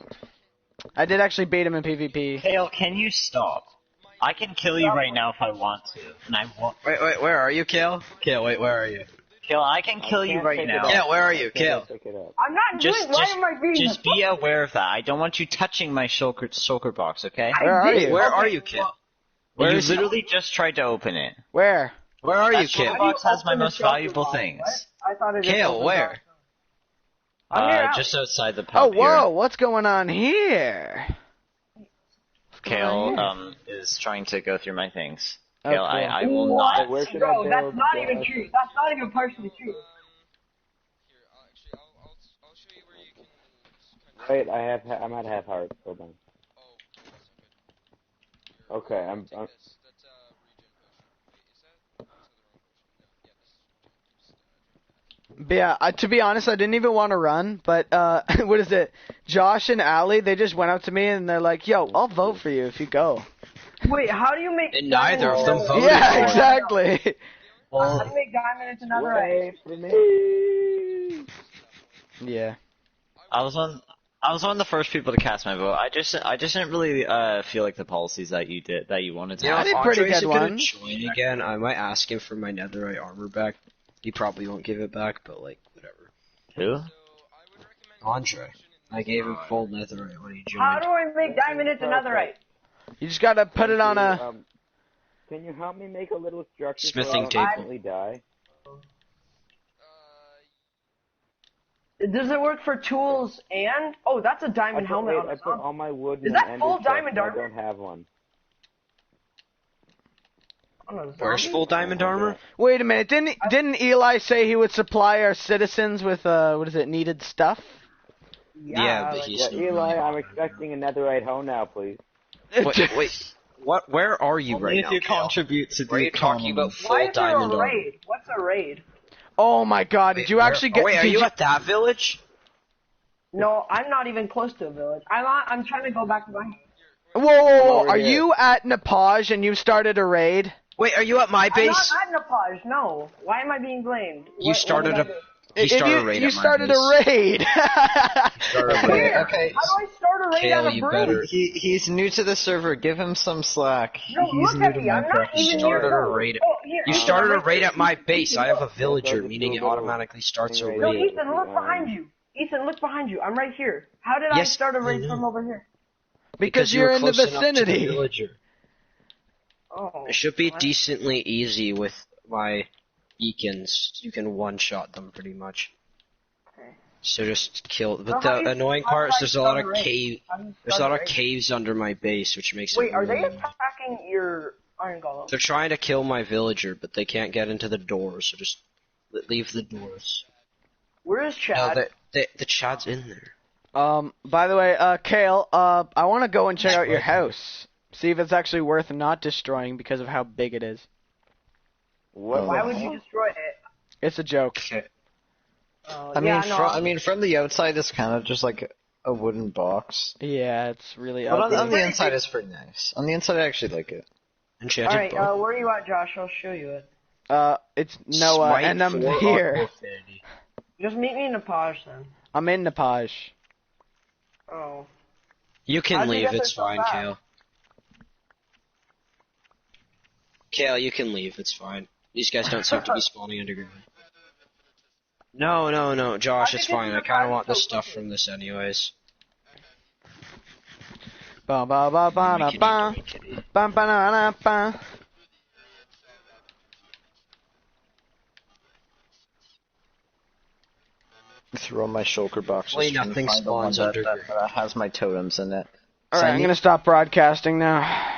I did actually beat him in PvP. Kale, can you stop? I can kill you right now if I want to, and I won't. Wait, where are you, Kale? Kale, wait, where are you? Kale, I can kill you right now. Yeah, where are you, Kale? I'm not doing. Why am I being? Just be aware of that. I don't want you touching my shulker box, okay? Where are you? Where are you, Kale? You Where is he? literally just tried to open it. Where? Where are you, That shulker Kale? box has my most valuable things. I thought it just Kale, opened where? up. I'm here out. Just outside the Oh, pub whoa, what's going on here? here. Kale, is trying to go through my things. Kale, Okay. I will not. Where should Bro, I that's build? not even true. That's not even partially true. Wait, I'm at half heart. Hold on. Okay, I'm But yeah, to be honest, I didn't even want to run, but, what is it? Josh and Ali, they just went up to me and they're like, yo, I'll vote for you if you go. Wait, how do you make? And neither of them diamond- voted Yeah, for it. exactly. How do you make diamond into netherite? wait for me. Yeah. I was one of the first people to cast my vote. I just didn't really feel like the policies that you wanted to You know, I have. if did pretty Andres good gonna one. join again, I might ask him for my netherite armor back. He probably won't give it back, but whatever. Who? Andre. I gave him full netherite when he How joined. do I make diamond into netherite? You just gotta put it on a... Can you help me make a little structure Smithing so I don't table. instantly die? Does it work for tools and? Oh, that's a diamond helmet on I the put top. all my wood Is in that an full ender chest, diamond but I armor? don't have one. Where's full diamond armor? Wait a minute, didn't Eli say he would supply our citizens with, needed stuff? Yeah, but he's Yeah, not Eli, really I'm expecting a netherite hoe now, please. Wait. What? Where are you right now? Kale? contribute to Where are you talking about full Why is there diamond a armor? raid? What's a raid? Oh my God! Did you actually get? Wait, are did you at that village? No, I'm not even close to a village. I'm trying to go back to my. Whoa, whoa, whoa! over Are here. you at Nepaj and you started a raid? Wait, are you at my I'm base? not at Nepal. No. Why am I being blamed? You started what did I a. do? He started a raid You at my started base. a raid. Started a raid. Where? Okay. How do I start a raid Kale, on a you brood? better- He's new to the server. Give him some slack. No, He's look new at to me. I'm not Minecraft. even Started near a gold. raid. Oh, here, You Ethan, started I'm a right raid here. at my base. Ethan, I have a look. villager, meaning it automatically starts a No, raid. Ethan, look behind you. Ethan, look behind you. I'm right here. How did I Yes, start a I raid know. from over here? Because you you're were in the close enough to the vicinity. villager. Oh. It should be what? decently easy with my beacons. You can one-shot them pretty much. Okay. So just kill. So But how do the you- annoying how part do is I there's a lot start of a raid? cave. How do you There's a start lot of raid? caves under my base, which makes Wait, it. are they really- attacking your iron golem? They're trying to kill my villager, but they can't get into the doors. So just leave the doors. Where is No, Chad? the Chad's in there. By the way, Kale, I want to go and check out your house. See if it's actually worth not destroying because of how big it is. Why would you destroy it? It's a joke. Okay. I mean, yeah, no, from the outside, it's kind of just like a wooden box. Yeah, it's really But ugly. on the inside, it's pretty nice. On the inside, I actually like it. Enchanted Alright, bow. where are you at, Josh? I'll show you it. It's Noah, Smite and I'm 4 here. Affinity. Just meet me in Nepal then. I'm in Nepaj. Oh. You can How'd you leave, get there it's so fine, fast? Kale. Kale, you can leave, it's fine. These guys don't seem to be spawning underground. No, Josh, How'd it's you get fine. to I kind of the want the so stuff quickly? from this anyways. Ba ba ba ba da ba. Ba ba da da ba. Throw my shulker box. Hopefully just trying to nothing find the one spawns that underground. has my totems in it. Alright, I'm gonna stop broadcasting now.